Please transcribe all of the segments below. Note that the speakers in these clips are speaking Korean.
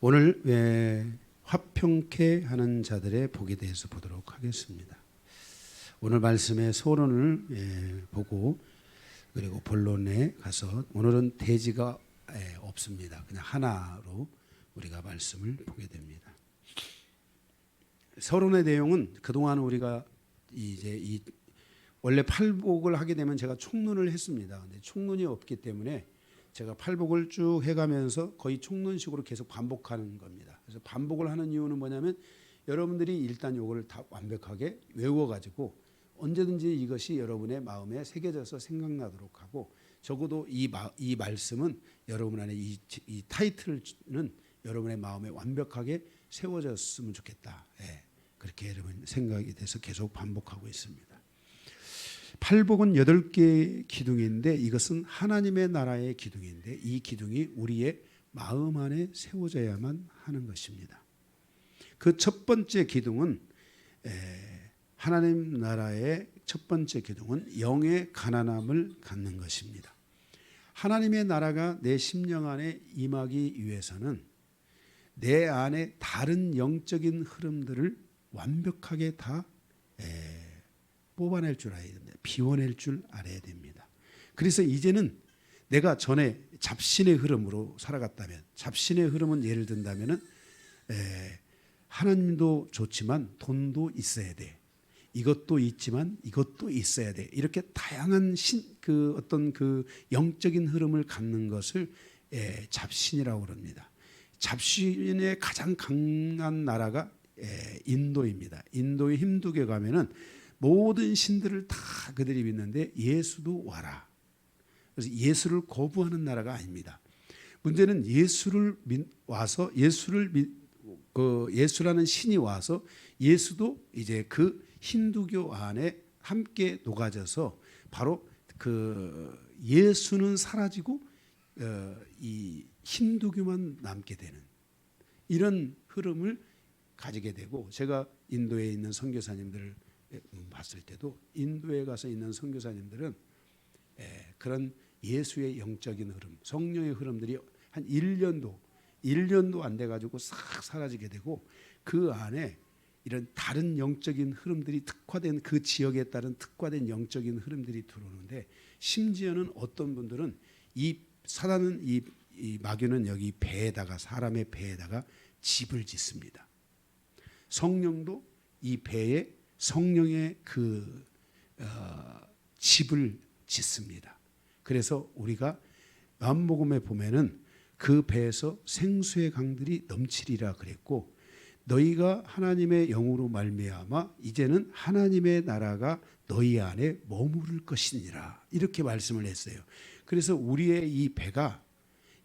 오늘 화평케 하는 자들의 복에 대해서 보도록 하겠습니다. 오늘 말씀의 서론을 보고 그리고 본론에 가서 오늘은 대지가 없습니다. 그냥 하나로 우리가 말씀을 보게 됩니다. 서론의 내용은 그동안 우리가 이제 원래 팔복을 하게 되면 제가 총론을 했습니다. 근데 총론이 없기 때문에 제가 팔복을 쭉 해가면서 거의 총론식으로 계속 반복하는 겁니다. 그래서 반복을 하는 이유는 뭐냐면 여러분들이 일단 이걸 다 완벽하게 외워가지고 언제든지 이것이 여러분의 마음에 새겨져서 생각나도록 하고, 적어도 이 말씀은 여러분 안에 이 타이틀은 여러분의 마음에 완벽하게 세워졌으면 좋겠다. 그렇게 여러분 생각이 돼서 계속 반복하고 있습니다. 팔복은 8개의 기둥인데 이것은 하나님의 나라의 기둥인데 이 기둥이 우리의 마음 안에 세워져야만 하는 것입니다. 그 첫 번째 기둥은 하나님 나라의 첫 번째 기둥은 영의 가난함을 갖는 것입니다. 하나님의 나라가 내 심령 안에 임하기 위해서는 내 안에 다른 영적인 흐름들을 완벽하게 다 뽑아낼 줄 알아야 됩니다. 비워낼 줄 알아야 됩니다. 그래서 이제는 내가 전에 잡신의 흐름으로 살아갔다면, 잡신의 흐름은 예를 든다면은 하나님도 좋지만 돈도 있어야 돼. 이것도 있지만 이것도 있어야 돼. 이렇게 다양한 어떤 영적인 흐름을 갖는 것을 잡신이라고 그럽니다. 잡신의 가장 강한 나라가 인도입니다. 인도의 힌두교에 가면은 모든 신들을 다 그들이 믿는데 예수도 와라. 그래서 예수를 거부하는 나라가 아닙니다. 문제는 예수라는 신이 와서 예수도 이제 그 힌두교 안에 함께 녹아져서 바로 그 예수는 사라지고 이 힌두교만 남게 되는 이런 흐름을 가지게 되고, 제가 인도에 있는 선교사님들을 봤을 때도 인도에 가서 있는 선교사님들은 그런 예수의 영적인 흐름, 성령의 흐름들이 한 1년도 안 돼가지고 싹 사라지게 되고, 그 안에 이런 다른 영적인 흐름들이 특화된 그 지역에 따른 특화된 영적인 흐름들이 들어오는데, 심지어는 어떤 분들은 이 사단은 이 마귀는 여기 배에다가 사람의 배에다가 집을 짓습니다. 성령도 이 배에 성령의 집을 짓습니다. 그래서 우리가 요한복음에 보면은 그 배에서 생수의 강들이 넘치리라 그랬고, 너희가 하나님의 영으로 말미암아 이제는 하나님의 나라가 너희 안에 머무를 것이니라, 이렇게 말씀을 했어요. 그래서 우리의 이 배가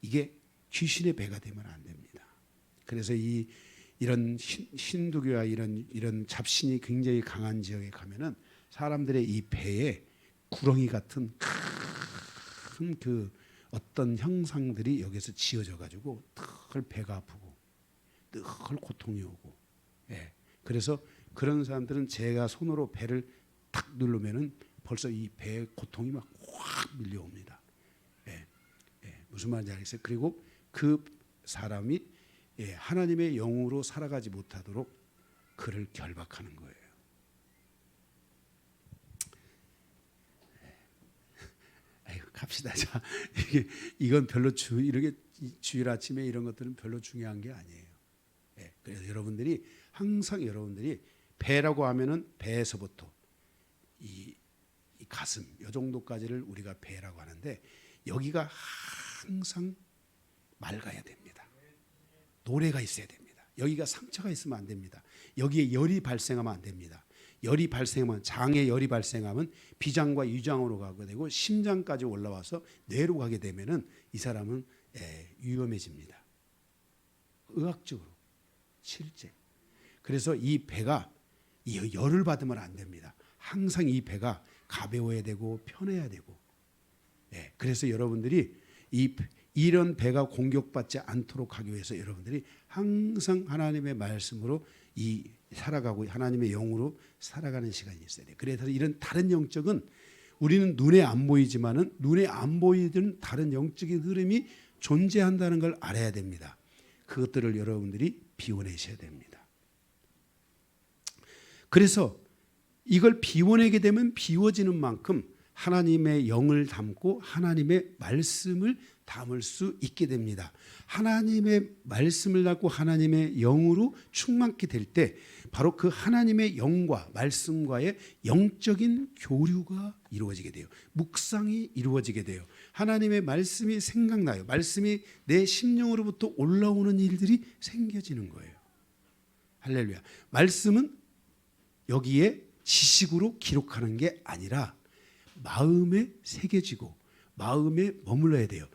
이게 귀신의 배가 되면 안 됩니다. 그래서 이런 힌두교와 이런 잡신이 굉장히 강한 지역에 가면은 사람들의 이 배에 구렁이 같은 큰 어떤 형상들이 여기서 지어져 가지고 늘 배가 아프고 늘 고통이 오고, 그래서 그런 사람들은 제가 손으로 배를 탁 누르면은 벌써 이 배에 고통이 막 확 밀려옵니다. 무슨 말인지 알겠어요? 그리고 그 사람이 하나님의 영으로 살아가지 못하도록 그를 결박하는 거예요. 갑시다. 자, 이건 별로 이렇게 주일 아침에 이런 것들은 별로 중요한 게 아니에요. 그래서 여러분들이 배라고 하면은 배에서부터 이 가슴 이 정도까지를 우리가 배라고 하는데, 여기가 항상 맑아야 됩니다. 노래가 있어야 됩니다. 여기가 상처가 있으면 안 됩니다. 여기에 열이 발생하면 안 됩니다. 열이 발생하면, 장에 열이 발생하면 비장과 유장으로 가게 되고 심장까지 올라와서 뇌로 가게 되면은 이 사람은 위험해집니다. 의학적으로 실제. 그래서 이 배가 이 열을 받으면 안 됩니다. 항상 이 배가 가벼워야 되고 편해야 되고. 그래서 여러분들이 이런 배가 공격받지 않도록 하기 위해서 여러분들이 항상 하나님의 말씀으로 살아가고 하나님의 영으로 살아가는 시간이 있어야 돼요. 그래서 이런 다른 영적은 우리는 눈에 안 보이지만은 눈에 안 보이던 다른 영적인 흐름이 존재한다는 걸 알아야 됩니다. 그것들을 여러분들이 비워내셔야 됩니다. 그래서 이걸 비워내게 되면 비워지는 만큼 하나님의 영을 담고 하나님의 말씀을 담을 수 있게 됩니다. 하나님의 말씀을 담고 하나님의 영으로 충만케 될 때 바로 그 하나님의 영과 말씀과의 영적인 교류가 이루어지게 돼요. 묵상이 이루어지게 돼요. 하나님의 말씀이 생각나요. 말씀이 내 심령으로부터 올라오는 일들이 생겨지는 거예요. 할렐루야. 말씀은 여기에 지식으로 기록하는 게 아니라 마음에 새겨지고 마음에 머물러야 돼요.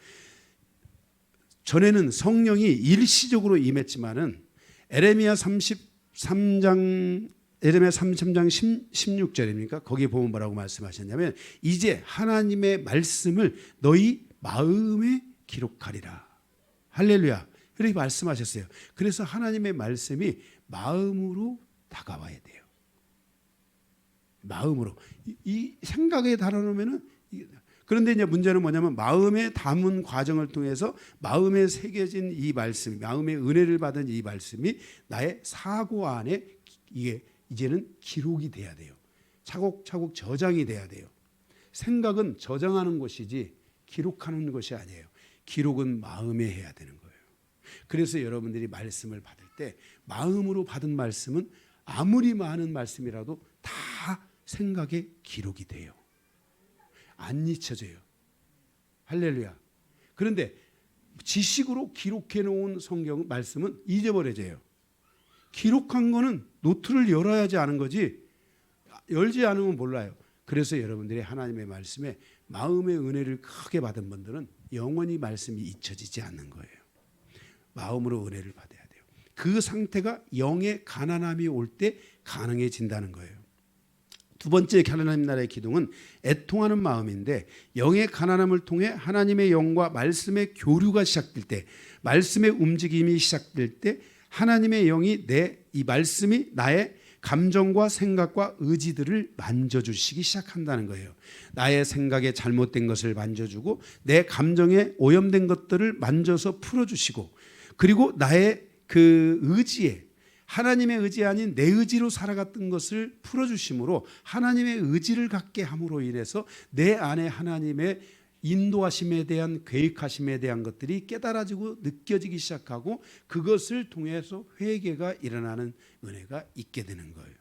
전에는 성령이 일시적으로 임했지만은 에레미야 33장 16절입니까? 거기에 보면 뭐라고 말씀하셨냐면 이제 하나님의 말씀을 너희 마음에 기록하리라. 할렐루야. 이렇게 말씀하셨어요. 그래서 하나님의 말씀이 마음으로 다가와야 돼요. 마음으로. 이 생각에 달아놓으면은, 그런데 이제 문제는 뭐냐면 마음에 담은 과정을 통해서 마음에 새겨진 이 말씀, 마음의 은혜를 받은 이 말씀이 나의 사고 안에 이게 이제는 기록이 돼야 돼요. 차곡차곡 저장이 돼야 돼요. 생각은 저장하는 것이지 기록하는 것이 아니에요. 기록은 마음에 해야 되는 거예요. 그래서 여러분들이 말씀을 받을 때 마음으로 받은 말씀은 아무리 많은 말씀이라도 다 생각에 기록이 돼요. 안 잊혀져요. 할렐루야. 그런데 지식으로 기록해 놓은 성경 말씀은 잊어버려져요. 기록한 거는 노트를 열어야지 아는 거지 열지 않으면 몰라요. 그래서 여러분들이 하나님의 말씀에 마음의 은혜를 크게 받은 분들은 영원히 말씀이 잊혀지지 않는 거예요. 마음으로 은혜를 받아야 돼요. 그 상태가 영의 가난함이 올 때 가능해진다는 거예요. 두 번째 하나님 나라의 기둥은 애통하는 마음인데 영의 가난함을 통해 하나님의 영과 말씀의 교류가 시작될 때, 말씀의 움직임이 시작될 때 하나님의 영이 이 말씀이 나의 감정과 생각과 의지들을 만져주시기 시작한다는 거예요. 나의 생각에 잘못된 것을 만져주고 내 감정에 오염된 것들을 만져서 풀어주시고, 그리고 나의 그 의지에 하나님의 의지 아닌 내 의지로 살아갔던 것을 풀어주심으로 하나님의 의지를 갖게 함으로 인해서 내 안에 하나님의 인도하심에 대한 계획하심에 대한 것들이 깨달아지고 느껴지기 시작하고 그것을 통해서 회개가 일어나는 은혜가 있게 되는 거예요.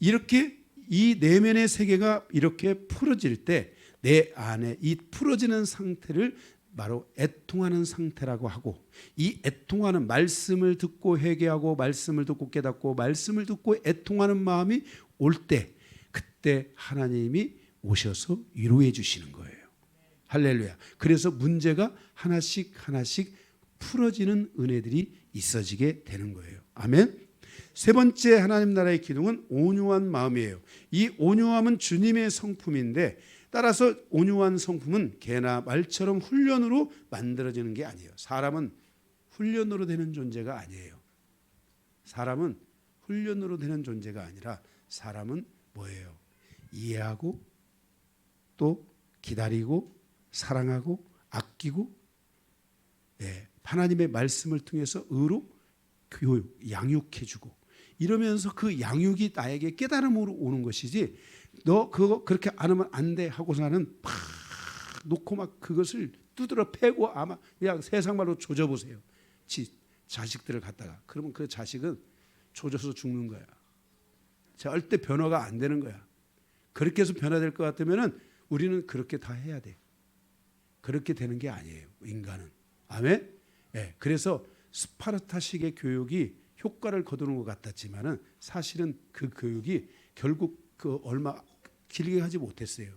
이렇게 이 내면의 세계가 이렇게 풀어질 때 내 안에 이 풀어지는 상태를 바로 애통하는 상태라고 하고, 이 애통하는 말씀을 듣고 회개하고 말씀을 듣고 깨닫고 말씀을 듣고 애통하는 마음이 올 때 그때 하나님이 오셔서 위로해 주시는 거예요. 할렐루야. 그래서 문제가 하나씩 하나씩 풀어지는 은혜들이 있어지게 되는 거예요. 아멘. 세 번째 하나님 나라의 기둥은 온유한 마음이에요. 이 온유함은 주님의 성품인데 따라서 온유한 성품은 개나 말처럼 훈련으로 만들어지는 게 아니에요. 사람은 훈련으로 되는 존재가 아니에요. 사람은 훈련으로 되는 존재가 아니라 사람은 뭐예요? 이해하고 또 기다리고 사랑하고 아끼고, 하나님의 말씀을 통해서 의로 교육, 양육해주고 이러면서 그 양육이 나에게 깨달음으로 오는 것이지, 너 그거 그렇게 안 하면 안 돼 하고서는 팍 놓고 막 그것을 두드러 패고 아마 그냥 세상 말로 조져보세요. 자식들을 갖다가. 그러면 그 자식은 조져서 죽는 거야. 절대 변화가 안 되는 거야. 그렇게 해서 변화될 것 같으면은 우리는 그렇게 다 해야 돼. 그렇게 되는 게 아니에요. 인간은. 아멘. 그래서 스파르타식의 교육이 효과를 거두는 것 같았지만은 사실은 그 교육이 결국 얼마 길게 하지 못했어요.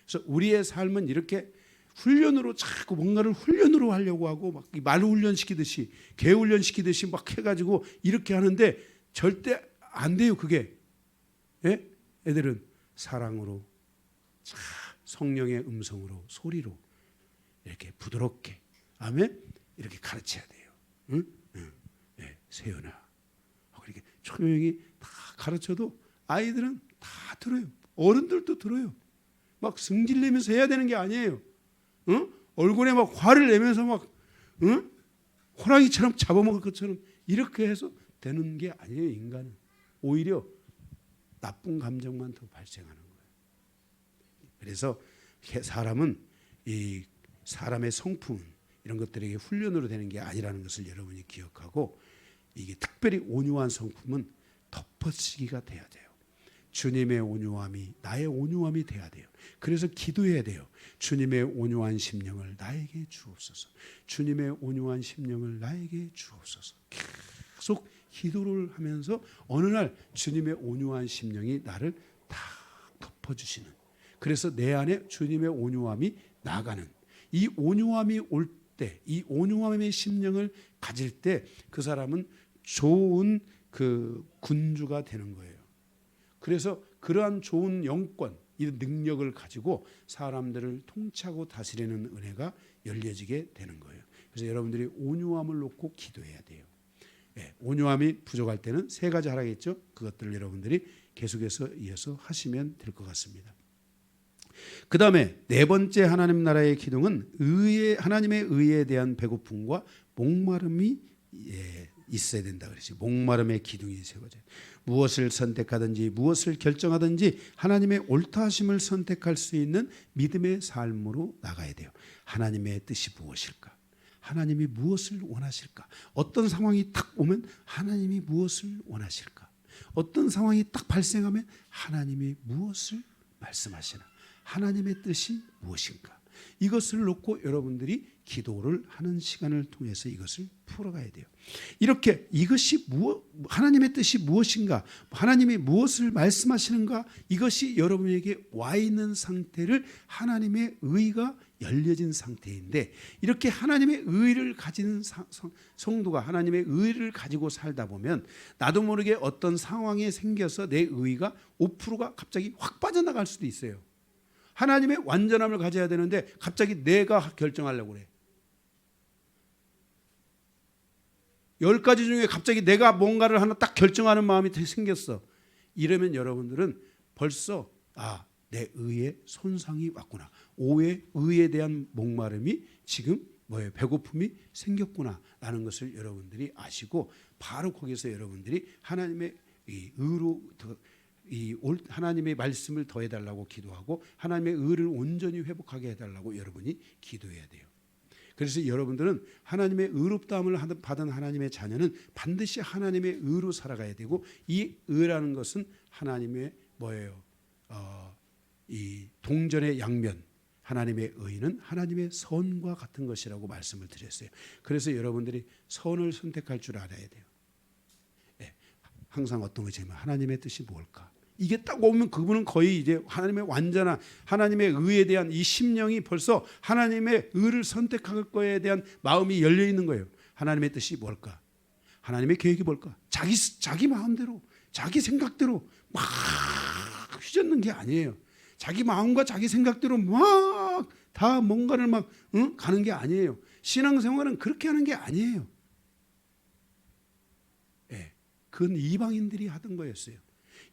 그래서 우리의 삶은 이렇게 훈련으로 자꾸 뭔가를 훈련으로 하려고 하고 막 말 훈련시키듯이 개 훈련시키듯이 막 해가지고 이렇게 하는데 절대 안 돼요. 그게. 애들은 사랑으로 성령의 음성으로 소리로 이렇게 부드럽게 아멘 이렇게 가르쳐야 돼요. 응? 세연아 이렇게 조용히 다 가르쳐도 아이들은 다 들어요. 어른들도 들어요. 막 승질내면서 해야 되는 게 아니에요. 얼굴에 막 화를 내면서 막 호랑이처럼 잡아먹을 것처럼 이렇게 해서 되는 게 아니에요. 인간은 오히려 나쁜 감정만 더 발생하는 거예요. 그래서 사람은 이 사람의 성품 이런 것들에게 훈련으로 되는 게 아니라는 것을 여러분이 기억하고, 이게 특별히 온유한 성품은 덮어쓰기가 돼야 돼요. 주님의 온유함이 나의 온유함이 돼야 돼요. 그래서 기도해야 돼요. 주님의 온유한 심령을 나에게 주옵소서. 주님의 온유한 심령을 나에게 주옵소서. 계속 기도를 하면서 어느 날 주님의 온유한 심령이 나를 다 덮어주시는, 그래서 내 안에 주님의 온유함이 나가는, 이 온유함이 올 때, 이 온유함의 심령을 가질 때 그 사람은 좋은 그 군주가 되는 거예요. 그래서 그러한 좋은 영권, 이 능력을 가지고 사람들을 통치하고 다스리는 은혜가 열려지게 되는 거예요. 그래서 여러분들이 온유함을 놓고 기도해야 돼요. 네, 온유함이 부족할 때는 세 가지 하라겠죠. 그것들을 여러분들이 계속해서 이어서 하시면 될 것 같습니다. 그 다음에 네 번째 하나님 나라의 기둥은 하나님의 의에 대한 배고픔과 목마름이 있어야 된다 그러지. 목마름의 기둥이 세워져요. 무엇을 선택하든지 무엇을 결정하든지 하나님의 옳다하심을 선택할 수 있는 믿음의 삶으로 나가야 돼요. 하나님의 뜻이 무엇일까? 하나님이 무엇을 원하실까? 어떤 상황이 딱 오면 하나님이 무엇을 원하실까? 어떤 상황이 딱 발생하면 하나님이 무엇을 말씀하시나? 하나님의 뜻이 무엇인가? 이것을 놓고 여러분들이 기도를 하는 시간을 통해서 이것을 풀어가야 돼요. 이렇게 이것이 하나님의 뜻이 무엇인가, 하나님이 무엇을 말씀하시는가, 이것이 여러분에게 와 있는 상태를 하나님의 의가 열려진 상태인데, 이렇게 하나님의 의를 가진 성도가 하나님의 의를 가지고 살다 보면 나도 모르게 어떤 상황이 생겨서 내 의가 5%가 갑자기 확 빠져나갈 수도 있어요. 하나님의 완전함을 가져야 되는데 갑자기 내가 결정하려고 그래. 10가지 중에 갑자기 내가 뭔가를 하나 딱 결정하는 마음이 생겼어. 이러면 여러분들은 벌써 내 의에 손상이 왔구나. 의에 대한 목마름이 지금 배고픔이 생겼구나 라는 것을 여러분들이 아시고, 바로 거기서 여러분들이 하나님의 의로 하나님의 말씀을 더해달라고 기도하고 하나님의 의를 온전히 회복하게 해달라고 여러분이 기도해야 돼요. 그래서 여러분들은 하나님의 의롭다함을 받은 하나님의 자녀는 반드시 하나님의 의로 살아가야 되고, 이 의라는 것은 하나님의 이 동전의 양면, 하나님의 의는 하나님의 선과 같은 것이라고 말씀을 드렸어요. 그래서 여러분들이 선을 선택할 줄 알아야 돼요. 항상 어떤 것이냐면 하나님의 뜻이 뭘까? 이게 딱 오면 그분은 거의 이제 하나님의 완전한 하나님의 의에 대한 이 심령이 벌써 하나님의 의를 선택할 거에 대한 마음이 열려 있는 거예요. 하나님의 뜻이 뭘까? 하나님의 계획이 뭘까? 자기 마음대로, 자기 생각대로 막 휘젓는 게 아니에요. 자기 마음과 자기 생각대로 막 다 뭔가를 막 가는 게 아니에요. 신앙생활은 그렇게 하는 게 아니에요. 그건 이방인들이 하던 거였어요.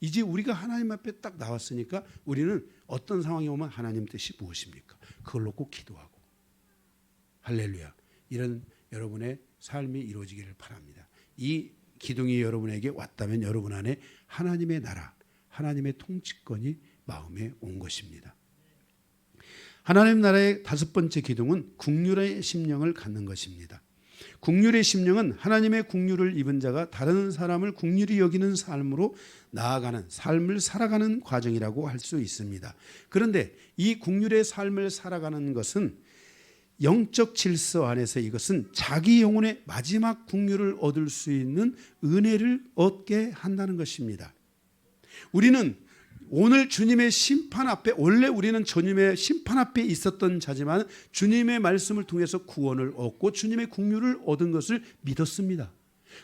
이제 우리가 하나님 앞에 딱 나왔으니까 우리는 어떤 상황이 오면 하나님 뜻이 무엇입니까? 그걸 놓고 기도하고, 할렐루야, 이런 여러분의 삶이 이루어지기를 바랍니다. 이 기둥이 여러분에게 왔다면 여러분 안에 하나님의 나라, 하나님의 통치권이 마음에 온 것입니다. 하나님 나라의 다섯 번째 기둥은 긍휼의 심령을 갖는 것입니다. 긍휼의 심령은 하나님의 긍휼을 입은 자가 다른 사람을 긍휼히 여기는 삶으로 나아가는, 삶을 살아가는 과정이라고 할 수 있습니다. 그런데 이 긍휼의 삶을 살아가는 것은 영적 질서 안에서 이것은 자기 영혼의 마지막 긍휼을 얻을 수 있는 은혜를 얻게 한다는 것입니다. 우리는 오늘 주님의 심판 앞에, 원래 우리는 주님의 심판 앞에 있었던 자지만 주님의 말씀을 통해서 구원을 얻고 주님의 긍휼을 얻은 것을 믿었습니다.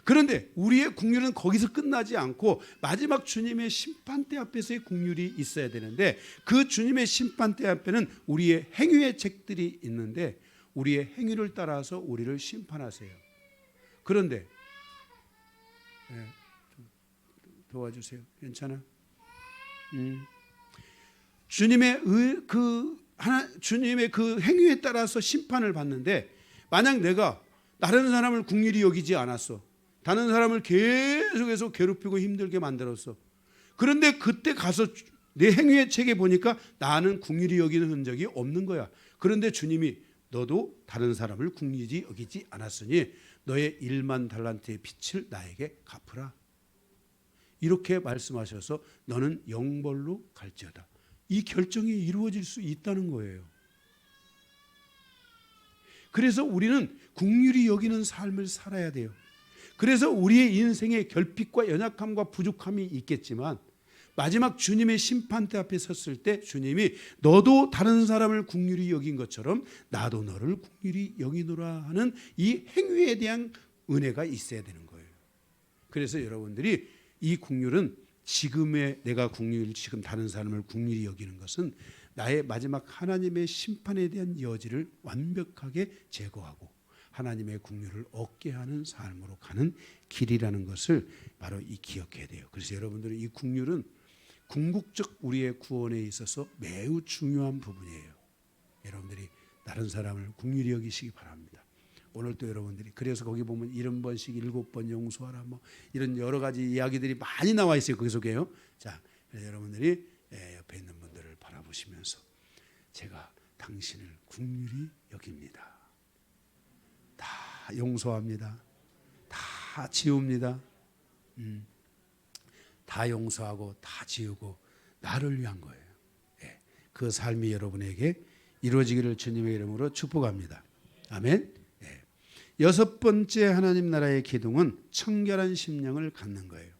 그런데 우리의 긍휼은 거기서 끝나지 않고 마지막 주님의 심판대 앞에서의 긍휼이 있어야 되는데, 그 주님의 심판대 앞에는 우리의 행위의 책들이 있는데 우리의 행위를 따라서 우리를 심판하세요. 그런데 도와주세요. 괜찮아? 주님의 주님의 그 행위에 따라서 심판을 받는데, 만약 내가 다른 사람을 긍휼히 여기지 않았어. 다른 사람을 계속해서 괴롭히고 힘들게 만들었어. 그런데 그때 가서 내 행위의 책에 보니까 나는 긍휼히 여기는 흔적이 없는 거야. 그런데 주님이 너도 다른 사람을 긍휼히 여기지 않았으니 너의 1만 달란트의 빚을 나에게 갚으라. 이렇게 말씀하셔서 너는 영벌로 갈지어다. 이 결정이 이루어질 수 있다는 거예요. 그래서 우리는 긍휼히 여기는 삶을 살아야 돼요. 그래서 우리의 인생에 결핍과 연약함과 부족함이 있겠지만 마지막 주님의 심판대 앞에 섰을 때 주님이 너도 다른 사람을 긍휼히 여긴 것처럼 나도 너를 긍휼히 여기노라 하는 이 행위에 대한 은혜가 있어야 되는 거예요. 그래서 여러분들이 이 긍휼은 지금의 내가 지금 다른 사람을 긍휼히 여기는 것은 나의 마지막 하나님의 심판에 대한 여지를 완벽하게 제거하고 하나님의 긍휼을 얻게 하는 삶으로 가는 길이라는 것을 바로 이 기억해야 돼요. 그래서 여러분들은 이 긍휼은 궁극적 우리의 구원에 있어서 매우 중요한 부분이에요. 여러분들이 다른 사람을 긍휼히 여기시기 바랍니다. 오늘도 여러분들이 그래서 거기 보면 70번씩 7번 용서하라 뭐 이런 여러 가지 이야기들이 많이 나와 있어요. 그 속에요. 자, 여러분들이 옆에 있는 분들을 바라보시면서 제가 당신을 긍휼히 여깁니다. 다 용서합니다. 다 지웁니다. 다 용서하고 다 지우고 나를 위한 거예요. 예, 그 삶이 여러분에게 이루어지기를 주님의 이름으로 축복합니다. 아멘. 예. 6번째 하나님 나라의 기둥은 청결한 심령을 갖는 거예요.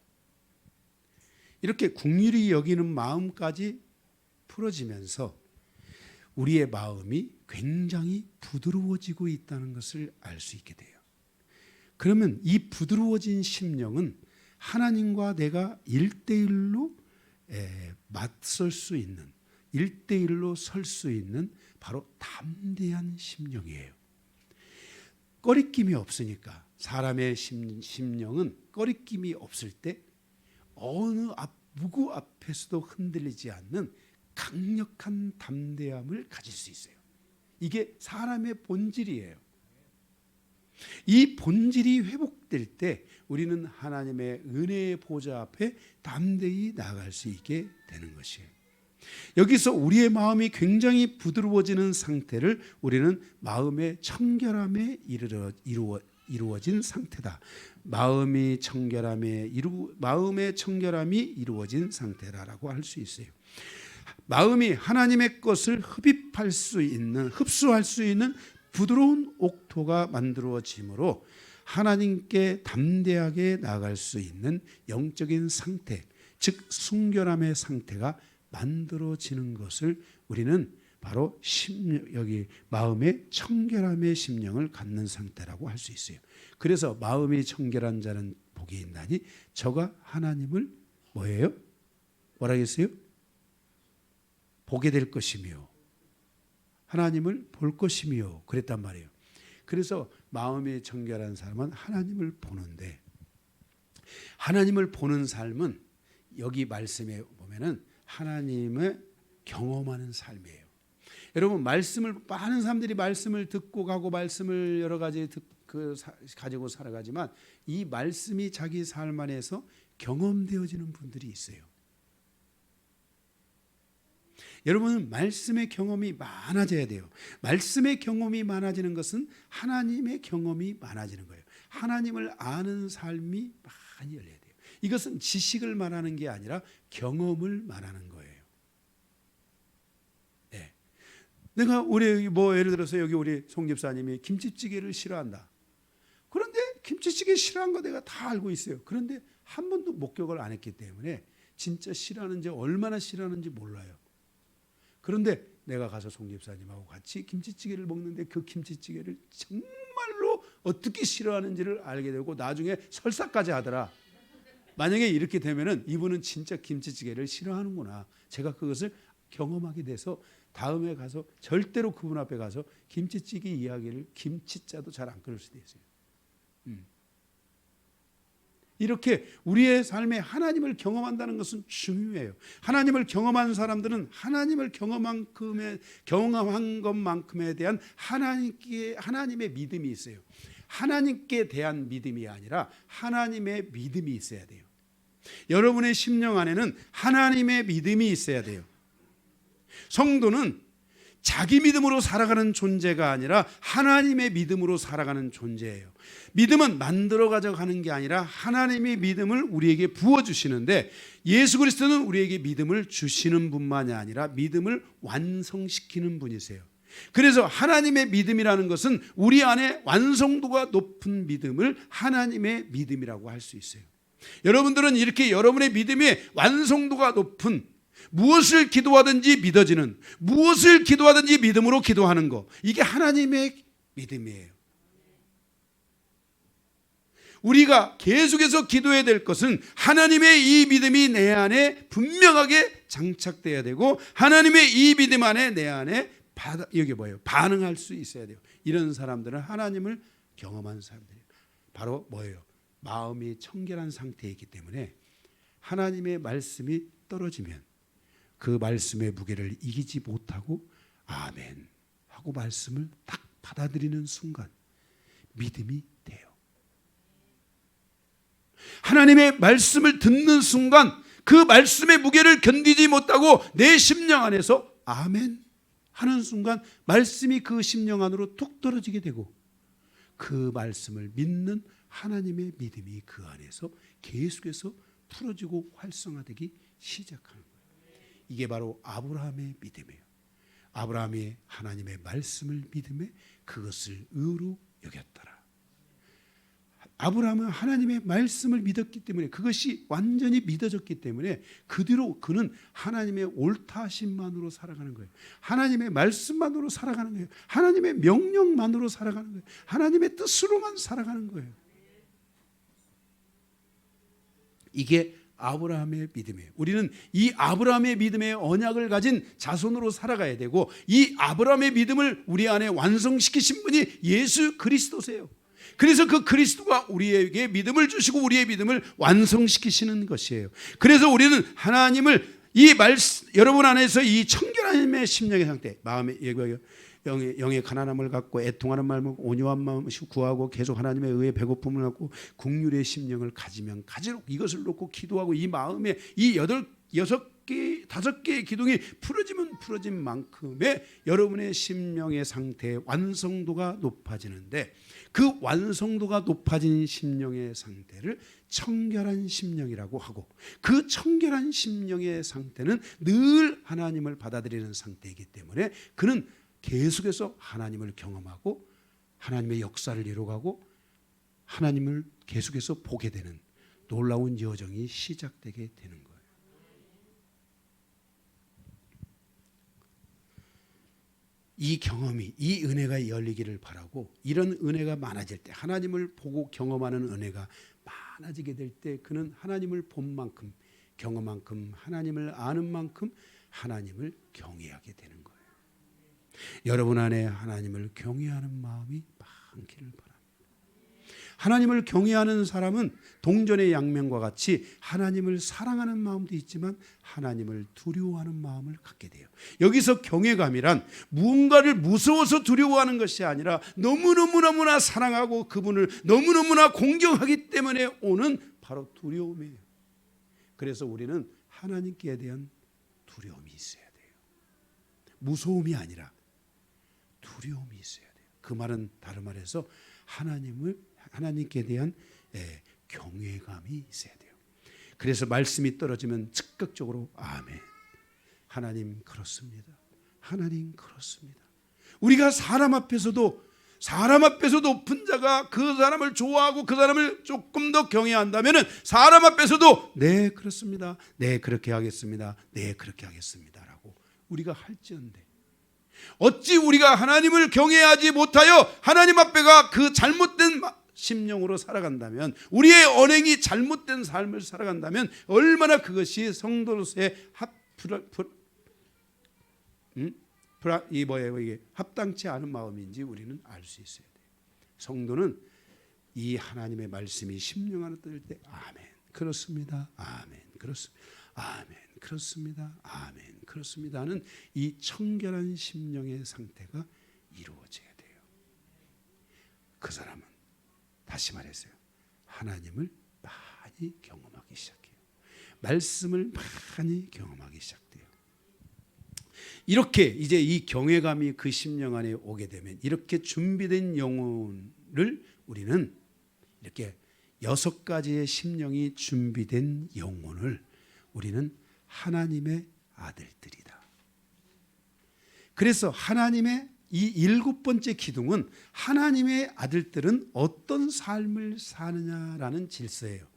이렇게 긍휼히 여기는 마음까지 풀어지면서 우리의 마음이 굉장히 부드러워지고 있다는 것을 알 수 있게 돼요. 그러면 이 부드러워진 심령은 하나님과 내가 1대1로 맞설 수 있는 1대1로 설 수 있는 바로 담대한 심령이에요. 꺼리낌이 없으니까 사람의 심령은 꺼리낌이 없을 때 어느 누구 앞에서도 흔들리지 않는 강력한 담대함을 가질 수 있어요. 이게 사람의 본질이에요. 이 본질이 회복될 때 우리는 하나님의 은혜의 보좌 앞에 담대히 나아갈 수 있게 되는 것이에요. 여기서 우리의 마음이 굉장히 부드러워지는 상태를 우리는 마음의 청결함에 이루어진 상태다. 마음의 청결함이 이루어진 상태라고 할 수 있어요. 마음이 하나님의 것을 흡수할 수 있는 부드러운 옥토가 만들어지므로 하나님께 담대하게 나아갈 수 있는 영적인 상태, 즉 순결함의 상태가 만들어지는 것을 우리는 바로 여기 마음의 청결함의 심령을 갖는 상태라고 할 수 있어요. 그래서 마음이 청결한 자는 복이 있나니 저가 하나님을 뭐예요? 뭐라 했어요? 보게 될 것이며 하나님을 볼 것이며 그랬단 말이에요. 그래서 마음이 청결한 사람은 하나님을 보는데 하나님을 보는 삶은 여기 말씀에 보면은 하나님을 경험하는 삶이에요. 여러분 많은 사람들이 말씀을 듣고 가고 말씀을 여러 가지 가지고 살아가지만 이 말씀이 자기 삶 안에서 경험되어지는 분들이 있어요. 여러분은 말씀의 경험이 많아져야 돼요. 말씀의 경험이 많아지는 것은 하나님의 경험이 많아지는 거예요. 하나님을 아는 삶이 많이 열려야 돼요. 이것은 지식을 말하는 게 아니라 경험을 말하는 거예요. 네. 내가 예를 들어서 여기 우리 송 집사님이 김치찌개를 싫어한다. 그런데 김치찌개 싫어하는 거 내가 다 알고 있어요. 그런데 한 번도 목격을 안 했기 때문에 진짜 싫어하는지 얼마나 싫어하는지 몰라요. 그런데 내가 가서 송 집사님하고 같이 김치찌개를 먹는데 그 김치찌개를 정말로 어떻게 싫어하는지를 알게 되고 나중에 설사까지 하더라. 만약에 이렇게 되면은 이분은 진짜 김치찌개를 싫어하는구나. 제가 그것을 경험하게 돼서 다음에 가서 절대로 그분 앞에 가서 김치찌개 이야기를 김치짜도 잘 안 끊을 수도 있어요. 이렇게 우리의 삶에 하나님을 경험한다는 것은 중요해요. 하나님을 경험한 사람들은 하나님을 경험한 것만큼에 대한 하나님의 믿음이 있어요. 하나님께 대한 믿음이 아니라 하나님의 믿음이 있어야 돼요. 여러분의 심령 안에는 하나님의 믿음이 있어야 돼요. 성도는 자기 믿음으로 살아가는 존재가 아니라 하나님의 믿음으로 살아가는 존재예요. 믿음은 만들어 가져가는 게 아니라 하나님의 믿음을 우리에게 부어주시는데, 예수 그리스도는 우리에게 믿음을 주시는 분만이 아니라 믿음을 완성시키는 분이세요. 그래서 하나님의 믿음이라는 것은 우리 안에 완성도가 높은 믿음을 하나님의 믿음이라고 할 수 있어요. 여러분들은 이렇게 여러분의 믿음의 완성도가 높은, 무엇을 기도하든지 믿어지는, 무엇을 기도하든지 믿음으로 기도하는 것, 이게 하나님의 믿음이에요. 우리가 계속해서 기도해야 될 것은 하나님의 이 믿음이 내 안에 분명하게 장착돼야 되고, 하나님의 이 믿음 안에 내 안에 여기 뭐예요? 반응할 수 있어야 돼요. 이런 사람들은 하나님을 경험한 사람들이에요. 바로 뭐예요? 마음이 청결한 상태이기 때문에 하나님의 말씀이 떨어지면 그 말씀의 무게를 이기지 못하고 아멘 하고 말씀을 딱 받아들이는 순간 믿음이 돼요. 하나님의 말씀을 듣는 순간 그 말씀의 무게를 견디지 못하고 내 심령 안에서 아멘 하는 순간 말씀이 그 심령 안으로 툭 떨어지게 되고, 그 말씀을 믿는 하나님의 믿음이 그 안에서 계속해서 풀어지고 활성화되기 시작하는 거예요. 이게 바로 아브라함의 믿음이에요. 아브라함이 하나님의 말씀을 믿음에 그것을 의로 여겼더라. 아브라함은 하나님의 말씀을 믿었기 때문에, 그것이 완전히 믿어졌기 때문에 그 뒤로 그는 하나님의 옳다하심만으로 살아가는 거예요. 하나님의 말씀만으로 살아가는 거예요. 하나님의 명령만으로 살아가는 거예요. 하나님의 뜻으로만 살아가는 거예요. 이게 아브라함의 믿음이에요. 우리는 이 아브라함의 믿음의 언약을 가진 자손으로 살아가야 되고, 이 아브라함의 믿음을 우리 안에 완성시키신 분이 예수 그리스도세요. 그래서 그 그리스도가 우리에게 믿음을 주시고 우리의 믿음을 완성시키시는 것이에요. 그래서 우리는 하나님을 이 말씀, 여러분 안에서 이 청결함의 심령의 상태, 마음의 영의 가난함을 갖고 애통하는 마음을 온유한 마음을 구하고 계속 하나님의 의에 배고픔을 갖고 긍휼의 심령을 가지면 가지록 이것을 놓고 기도하고, 이 마음에 이 6개, 5개의 기둥이 풀어지면 풀어진 만큼의 여러분의 심령의 상태의 완성도가 높아지는데, 그 완성도가 높아진 심령의 상태를 청결한 심령이라고 하고, 그 청결한 심령의 상태는 늘 하나님을 받아들이는 상태이기 때문에 그는 계속해서 하나님을 경험하고 하나님의 역사를 이루어가고 하나님을 계속해서 보게 되는 놀라운 여정이 시작되게 되는 거예요. 이 경험이, 이 은혜가 열리기를 바라고, 이런 은혜가 많아질 때, 하나님을 보고 경험하는 은혜가 많아지게 될 때 그는 하나님을 본 만큼, 경험만큼, 하나님을 아는 만큼 하나님을 경외하게 되는 거예요. 여러분 안에 하나님을 경외하는 마음이 많기를 바랍니다. 하나님을 경외하는 사람은 동전의 양면과 같이 하나님을 사랑하는 마음도 있지만 하나님을 두려워하는 마음을 갖게 돼요. 여기서 경외감이란 무언가를 무서워서 두려워하는 것이 아니라 너무너무나 사랑하고 그분을 너무너무나 공경하기 때문에 오는 바로 두려움이에요. 그래서 우리는 하나님께 대한 두려움이 있어야 돼요. 무서움이 아니라 두려움이 있어야 돼요. 그 말은 다른 말해서 하나님께 대한 경외감이 있어야 돼요. 그래서 말씀이 떨어지면 즉각적으로 아멘. 하나님 그렇습니다. 하나님 그렇습니다. 우리가 사람 앞에서도 높은 자가 그 사람을 좋아하고 그 사람을 조금 더 경외한다면 사람 앞에서도 네 그렇습니다. 네 그렇게 하겠습니다. 네 그렇게 하겠습니다 라고 우리가 할지언데, 어찌 우리가 하나님을 경외하지 못하여 하나님 앞에가 그 잘못된 심령으로 살아간다면, 우리의 언행이 잘못된 삶을 살아간다면 얼마나 그것이 성도로서의 이게 합당치 않은 마음인지 우리는 알 수 있어야 돼요. 성도는 이 하나님의 말씀이 심령 안에 뜰 때 아멘 그렇습니다. 아멘 그렇습니다. 아멘 그렇습니다. 아멘 그렇습니다 하는 이 청결한 심령의 상태가 이루어져야 돼요. 그 사람은 다시 말해서요, 하나님을 많이 경험하기 시작해요. 말씀을 많이 경험하기 시작돼요. 이렇게 이제 이 경외감이 그 심령 안에 오게 되면, 이렇게 준비된 영혼을 우리는 이렇게 6가지의 심령이 준비된 영혼을 우리는 하나님의 아들들이다. 그래서 하나님의 이 7번째 기둥은 하나님의 아들들은 어떤 삶을 사느냐라는 질서예요.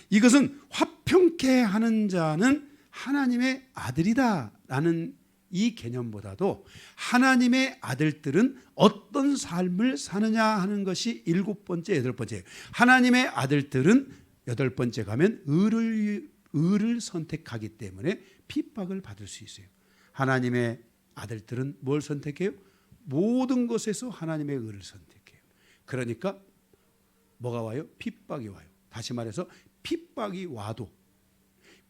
이것은 화평케 하는 자는 하나님의 아들이다라는 이 개념보다도 하나님의 아들들은 어떤 삶을 사느냐 하는 것이 7번째, 8번째예요. 하나님의 아들들은 8번째 가면 의를 선택하기 때문에 핍박을 받을 수 있어요. 하나님의 아들들은 뭘 선택해요? 모든 것에서 하나님의 의를 선택해요. 그러니까 뭐가 와요? 핍박이 와요. 다시 말해서 핍박이 와도,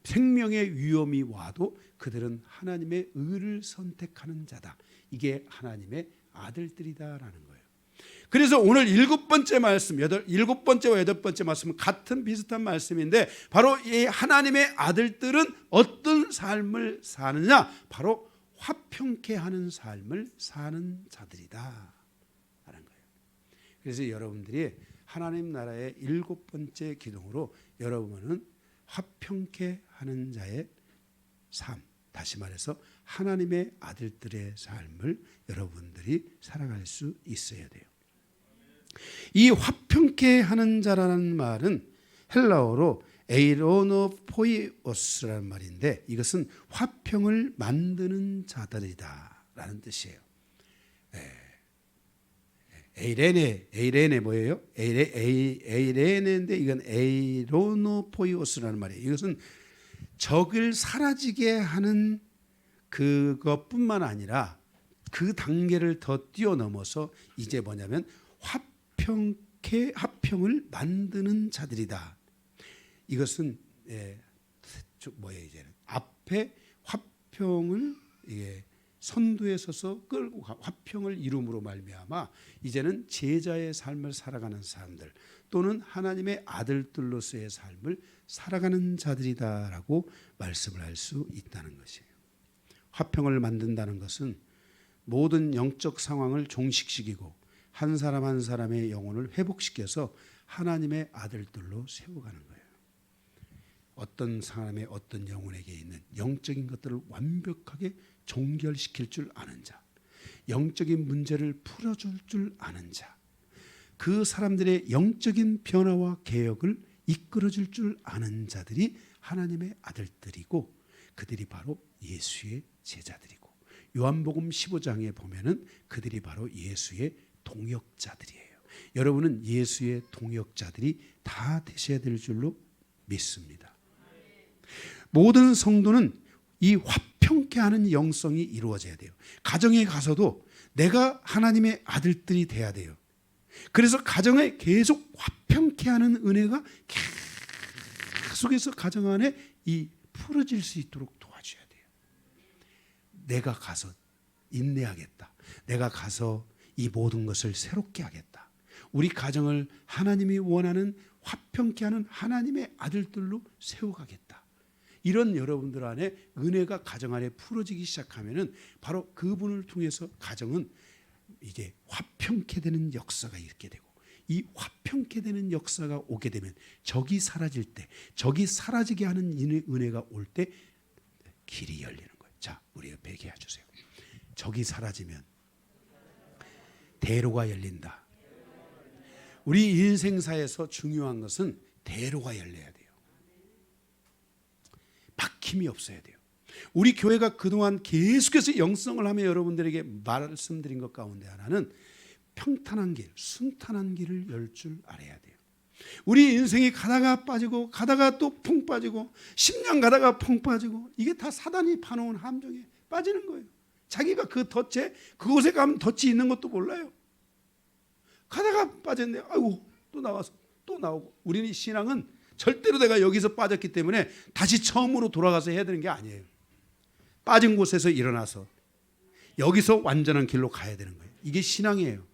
생명의 위험이 와도 그들은 하나님의 의를 선택하는 자다. 이게 하나님의 아들들이다라는 거예요. 그래서 오늘 7번째 말씀, 7번째와 8번째 말씀은 같은 비슷한 말씀인데, 바로 이 하나님의 아들들은 어떤 삶을 사느냐? 바로 화평케 하는 삶을 사는 자들이다 라는 거예요. 그래서 여러분들이 하나님 나라의 7번째 기둥으로 여러분은 화평케 하는 자의 삶, 다시 말해서 하나님의 아들들의 삶을 여러분들이 살아갈 수 있어야 돼요. 이 화평케 하는 자라는 말은 헬라어로 에이로노포이오스라는 말인데, 이것은 화평을 만드는 자들이다라는 뜻이에요. 에이레네 뭐예요? 에이레네인데 이건 에이로노포이오스라는 말이에요. 이것은 적을 사라지게 하는 그것뿐만 아니라 그 단계를 더 뛰어넘어서 이제 뭐냐면 화평을 만드는 자들이다. 이것은 뭐예요? 이제는 앞에 화평을 선두에 서서 끌고 화평을 이룸으로 말미암아 이제는 제자의 삶을 살아가는 사람들, 또는 하나님의 아들들로서의 삶을 살아가는 자들이다라고 말씀을 할 수 있다는 것이에요. 화평을 만든다는 것은 모든 영적 상황을 종식시키고 한 사람 한 사람의 영혼을 회복시켜서 하나님의 아들들로 세워가는 거예요. 어떤 사람의 어떤 영혼에게 있는 영적인 것들을 완벽하게 종결시킬 줄 아는 자, 영적인 문제를 풀어줄 줄 아는 자, 그 사람들의 영적인 변화와 개혁을 이끌어줄 줄 아는 자들이 하나님의 아들들이고, 그들이 바로 예수의 제자들이고, 요한복음 15장에 보면은 그들이 바로 예수의 동역자들이에요. 여러분은 예수의 동역자들이 다 되셔야 될 줄로 믿습니다. 모든 성도는 이 화평케 하는 영성이 이루어져야 돼요. 가정에 가서도 내가 하나님의 아들들이 돼야 돼요. 그래서 가정에 계속 화평케 하는 은혜가 계속해서 가정 안에 이 풀어질 수 있도록 도와줘야 돼요. 내가 가서 인내하겠다. 내가 가서 이 모든 것을 새롭게 하겠다. 우리 가정을 하나님이 원하는 화평케 하는 하나님의 아들들로 세워가겠다. 이런 여러분들 안에 은혜가 가정 안에 풀어지기 시작하면은 바로 그분을 통해서 가정은 이제 화평케 되는 역사가 있게 되고, 이 화평케 되는 역사가 오게 되면 적이 사라질 때, 적이 사라지게 하는 은혜가 올 때 길이 열리는 거예요. 자, 우리 옆에 얘기해 주세요. 적이 사라지면 대로가 열린다. 우리 인생사에서 중요한 것은 대로가 열려야 돼요. 막힘이 없어야 돼요. 우리 교회가 그동안 계속해서 영성을 하며 여러분들에게 말씀드린 것 가운데 하나는 평탄한 길, 순탄한 길을 열 줄 알아야 돼요. 우리 인생이 가다가 빠지고 가다가 또 펑 빠지고 10년 가다가 펑 빠지고, 이게 다 사단이 파놓은 함정에 빠지는 거예요. 자기가 그 덫에, 그곳에 가면 덫이 있는 것도 몰라요. 가다가 빠졌네. 아이고 또 나와서 또 나오고. 우리는 신앙은 절대로 내가 여기서 빠졌기 때문에 다시 처음으로 돌아가서 해야 되는 게 아니에요. 빠진 곳에서 일어나서 여기서 완전한 길로 가야 되는 거예요. 이게 신앙이에요.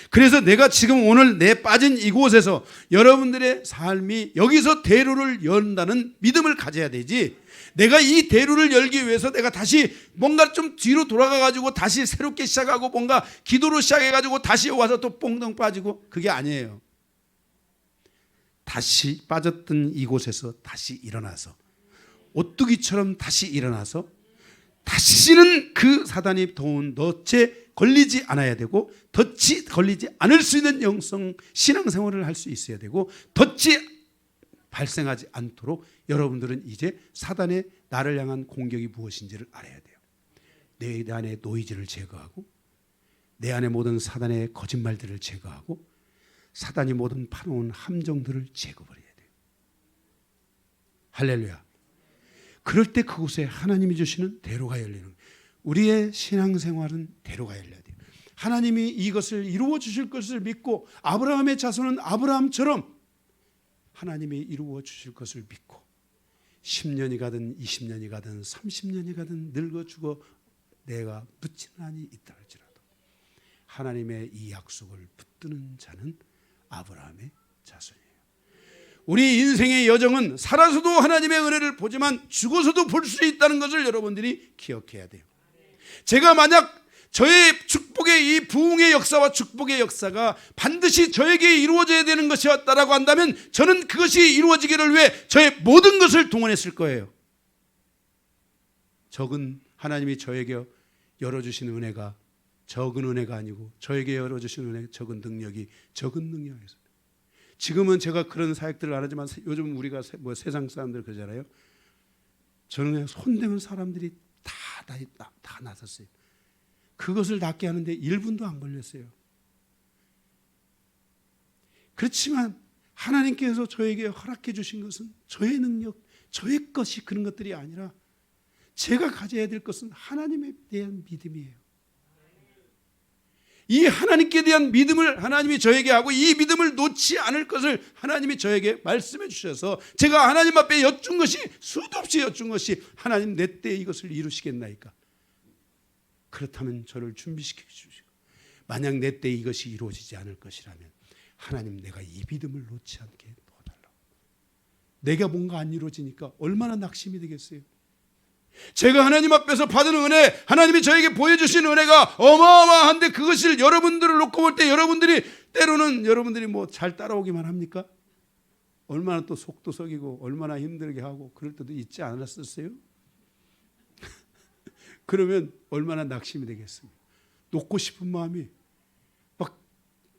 그래서 내가 지금 오늘 내 빠진 이곳에서 여러분들의 삶이 여기서 대로를 연다는 믿음을 가져야 되지, 내가 이 대로를 열기 위해서 내가 다시 뭔가 좀 뒤로 돌아가 가지고 다시 새롭게 시작하고 뭔가 기도로 시작해 가지고 다시 와서 또 뽕덩 빠지고, 그게 아니에요. 다시 빠졌던 이곳에서 다시 일어나서 오뚜기처럼 다시 일어나서 다시는 그 사단이 도운 덫에 걸리지 않아야 되고, 덫이 걸리지 않을 수 있는 영성 신앙생활을 할 수 있어야 되고, 덫이 발생하지 않도록 여러분들은 이제 사단의 나를 향한 공격이 무엇인지를 알아야 돼요. 내 안에 노이즈를 제거하고, 내 안에 모든 사단의 거짓말들을 제거하고, 사단이 모든 파놓은 함정들을 제거버려야 돼요. 할렐루야. 그럴 때 그곳에 하나님이 주시는 대로가 열리는 거예요. 우리의 신앙생활은 대로가 열려야 돼요. 하나님이 이것을 이루어 주실 것을 믿고, 아브라함의 자손은 아브라함처럼 하나님이 이루어 주실 것을 믿고, 10년이 가든 20년이 가든 30년이 가든 늙어 죽어 내가 붙지는 한이 있다 할지라도 하나님의 이 약속을 붙드는 자는 아브라함의 자손이에요. 우리 인생의 여정은 살아서도 하나님의 은혜를 보지만 죽어서도 볼 수 있다는 것을 여러분들이 기억해야 돼요. 제가 만약 저의 축복의 이 부흥의 역사와 축복의 역사가 반드시 저에게 이루어져야 되는 것이었다라고 한다면 저는 그것이 이루어지기를 위해 저의 모든 것을 동원했을 거예요. 적은 하나님이 저에게 열어주신 은혜가 적은 은혜가 아니고, 저에게 열어주신 은혜 적은 능력이 적은 능력이었어요. 지금은 제가 그런 사역들을 안 하지만 요즘 우리가 세상 사람들 그러잖아요. 저는 손대는 사람들이 다 나섰어요. 그것을 낫게 하는데 1분도 안 걸렸어요. 그렇지만 하나님께서 저에게 허락해 주신 것은 저의 능력, 저의 것이 그런 것들이 아니라 제가 가져야 될 것은 하나님에 대한 믿음이에요. 이 하나님께 대한 믿음을 하나님이 저에게 하고, 이 믿음을 놓지 않을 것을 하나님이 저에게 말씀해 주셔서 제가 하나님 앞에 여쭌 것이, 수도 없이 여쭌 것이, 하나님 내 때에 이것을 이루시겠나이까? 그렇다면 저를 준비시켜 주시고, 만약 내 때에 이것이 이루어지지 않을 것이라면 하나님 내가 이 믿음을 놓지 않게 도와달라고. 내가 뭔가 안 이루어지니까 얼마나 낙심이 되겠어요. 제가 하나님 앞에서 받은 은혜, 하나님이 저에게 보여주신 은혜가 어마어마한데 그것을 여러분들을 놓고 볼 때 여러분들이 때로는 여러분들이 뭐 잘 따라오기만 합니까? 얼마나 또 속도 썩이고 얼마나 힘들게 하고 그럴 때도 있지 않았었어요? 그러면 얼마나 낙심이 되겠습니까? 놓고 싶은 마음이 막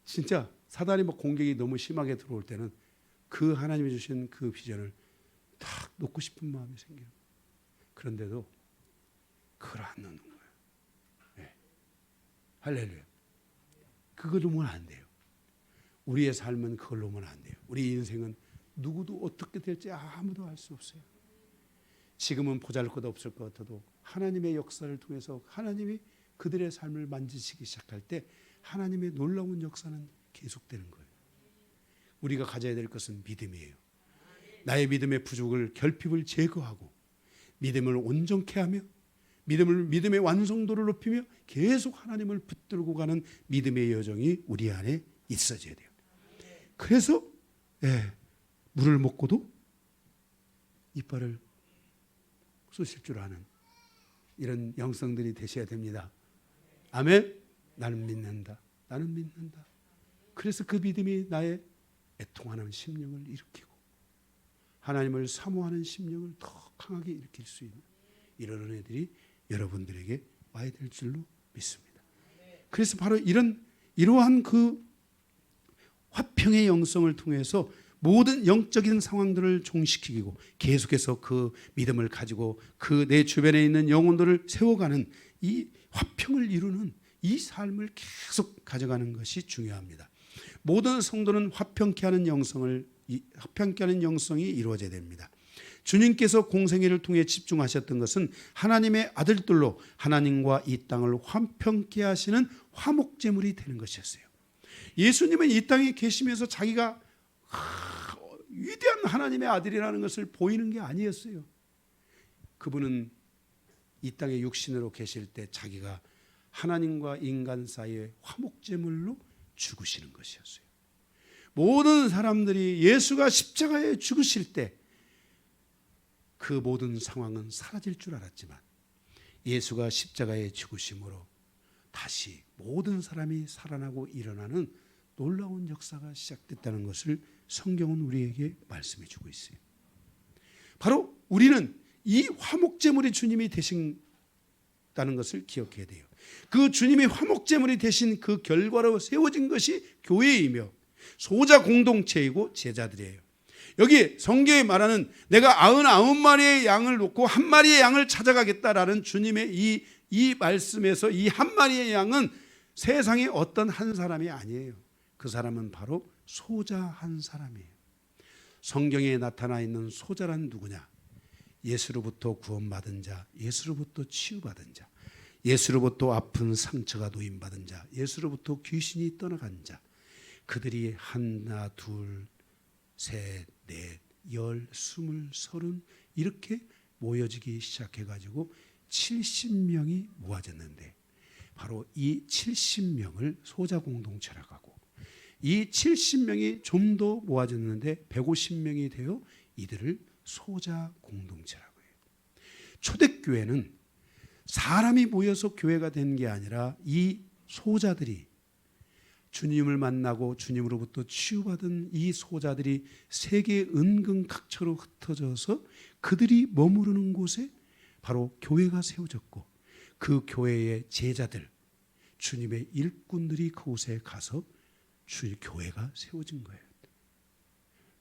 진짜 사단이 막 공격이 너무 심하게 들어올 때는 그 하나님이 주신 그 비전을 딱 놓고 싶은 마음이 생겨요. 그런데도 그걸 안 넣는 거예요. 네. 할렐루야. 그거 놓으면 안 돼요. 우리의 삶은 그걸 놓으면 안 돼요. 우리 인생은 누구도 어떻게 될지 아무도 알 수 없어요. 지금은 보잘것없을 것 같아도 하나님의 역사를 통해서 하나님이 그들의 삶을 만지시기 시작할 때 하나님의 놀라운 역사는 계속되는 거예요. 우리가 가져야 될 것은 믿음이에요. 나의 믿음의 부족을, 결핍을 제거하고 믿음을 온전케 하며 믿음의 완성도를 높이며 계속 하나님을 붙들고 가는 믿음의 여정이 우리 안에 있어져야 돼요. 그래서 물을 먹고도 이빨을 쑤실 줄 아는 이런 영성들이 되셔야 됩니다. 아멘. 나는 믿는다. 나는 믿는다. 그래서 그 믿음이 나의 애통하는 심령을 일으키고 하나님을 사모하는 심령을 더 강하게 일으킬 수 있는 이런 은혜들이 여러분들에게 와야 될 줄로 믿습니다. 그래서 바로 이러한 그 화평의 영성을 통해서 모든 영적인 상황들을 종식시키고 계속해서 그 믿음을 가지고 그 내 주변에 있는 영혼들을 세워가는 이 화평을 이루는 이 삶을 계속 가져가는 것이 중요합니다. 모든 성도는 화평케 하는 영성이 이루어져야 됩니다. 주님께서 공생애를 통해 집중하셨던 것은 하나님의 아들들로 하나님과 이 땅을 화평케 하시는 화목제물이 되는 것이었어요. 예수님은 이 땅에 계시면서 자기가 위대한 하나님의 아들이라는 것을 보이는 게 아니었어요. 그분은 이 땅에 육신으로 계실 때 자기가 하나님과 인간 사이의 화목제물로 죽으시는 것이었어요. 모든 사람들이 예수가 십자가에 죽으실 때 그 모든 상황은 사라질 줄 알았지만 예수가 십자가에 죽으심으로 다시 모든 사람이 살아나고 일어나는 놀라운 역사가 시작됐다는 것을 성경은 우리에게 말씀해 주고 있어요. 바로 우리는 이 화목제물이 주님이 되신다는 것을 기억해야 돼요. 그 주님이 화목제물이 되신 그 결과로 세워진 것이 교회이며 소자 공동체이고 제자들이에요. 여기 성경에 말하는 내가 99마리의 양을 놓고 한 마리의 양을 찾아가겠다라는 주님의 이 말씀에서 이 한 마리의 양은 세상에 어떤 한 사람이 아니에요. 그 사람은 바로 소자 한 사람이에요. 성경에 나타나 있는 소자란 누구냐? 예수로부터 구원받은 자, 예수로부터 치유받은 자, 예수로부터 아픈 상처가 노임받은 자, 예수로부터 귀신이 떠나간 자, 그들이 하나, 둘, 셋, 넷, 열, 스물, 서른 이렇게 모여지기 시작해가지고 70명이 모아졌는데 바로 이 70명을 소자 공동체라고 하고 이 70명이 좀 더 모아졌는데 150명이 되어 이들을 소자 공동체라고 해요. 초대교회는 사람이 모여서 교회가 된 게 아니라 이 소자들이 주님을 만나고 주님으로부터 치유받은 이 소자들이 세계 은근각처로 흩어져서 그들이 머무르는 곳에 바로 교회가 세워졌고 그 교회의 제자들, 주님의 일꾼들이 그곳에 가서 교회가 세워진 거예요.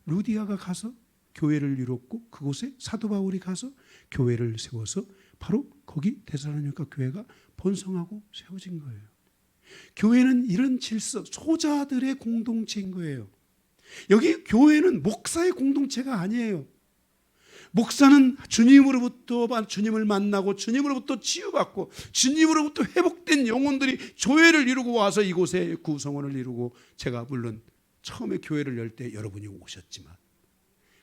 루디아가 가서 교회를 이뤘고 그곳에 사도 바울이 가서 교회를 세워서 바로 거기 데살로니가 교회가 번성하고 세워진 거예요. 교회는 이런 질서, 소자들의 공동체인 거예요. 여기 교회는 목사의 공동체가 아니에요. 목사는 주님으로부터 주님을 만나고 주님으로부터 치유받고 주님으로부터 회복된 영혼들이 교회를 이루고 와서 이곳에 구성원을 이루고 제가 물론 처음에 교회를 열 때 여러분이 오셨지만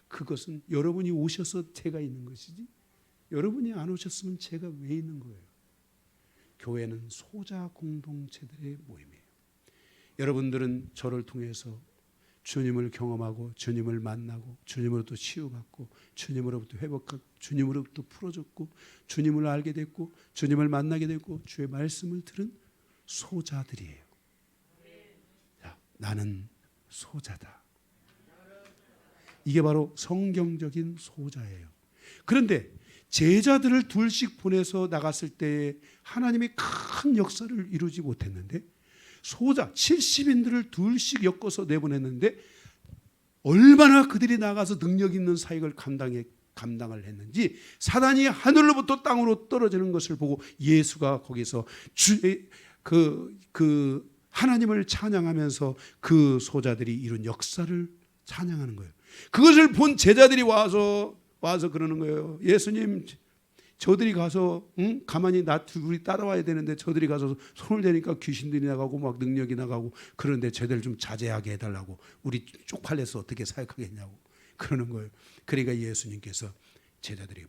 그것은 여러분이 오셔서 제가 있는 것이지 여러분이 안 오셨으면 제가 왜 있는 거예요? 교회는 소자 공동체들의 모임이에요. 여러분들은 저를 통해서 주님을 경험하고 주님을 만나고 주님으로부터 치유받고 주님으로부터 회복하고 주님으로부터 풀어졌고 주님을 알게 됐고 주님을 만나게 됐고 주의 말씀을 들은 소자들이에요. 자, 나는 소자다. 이게 바로 성경적인 소자예요. 그런데 제자들을 둘씩 보내서 나갔을 때 하나님이 큰 역사를 이루지 못했는데 소자 70인들을 둘씩 엮어서 내보냈는데 얼마나 그들이 나가서 능력 있는 사역을 감당을 했는지 사단이 하늘로부터 땅으로 떨어지는 것을 보고 예수가 거기서 하나님을 찬양하면서 그 소자들이 이룬 역사를 찬양하는 거예요. 그것을 본 제자들이 와서 그러는 거예요. 예수님, 저들이 가서 가만히 우리 따라와야 되는데 저들이 가서 손을 대니까 귀신들이 나가고 막 능력이 나가고 그런데 저들 좀 자제하게 해달라고 우리 쪽팔려서 어떻게 사역하겠냐고 그러는 거예요. 그러니까 예수님께서 제자들에게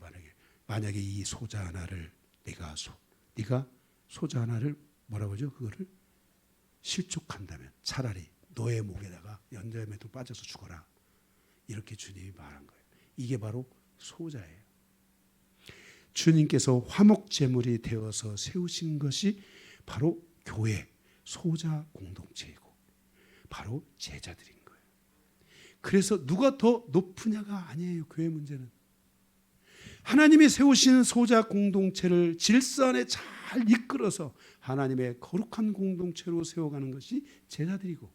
만약에 이 소자 하나를 네가 소자 하나를 뭐라고 하죠? 그거를 실족한다면 차라리 너의 목에다가 연자매도 빠져서 죽어라. 이렇게 주님이 말한 거예요. 이게 바로 소자예요. 주님께서 화목제물이 되어서 세우신 것이 바로 교회, 소자 공동체이고 바로 제자들인 거예요. 그래서 누가 더 높으냐가 아니에요. 교회 문제는. 하나님이 세우신 소자 공동체를 질서 안에 잘 이끌어서 하나님의 거룩한 공동체로 세워가는 것이 제자들이고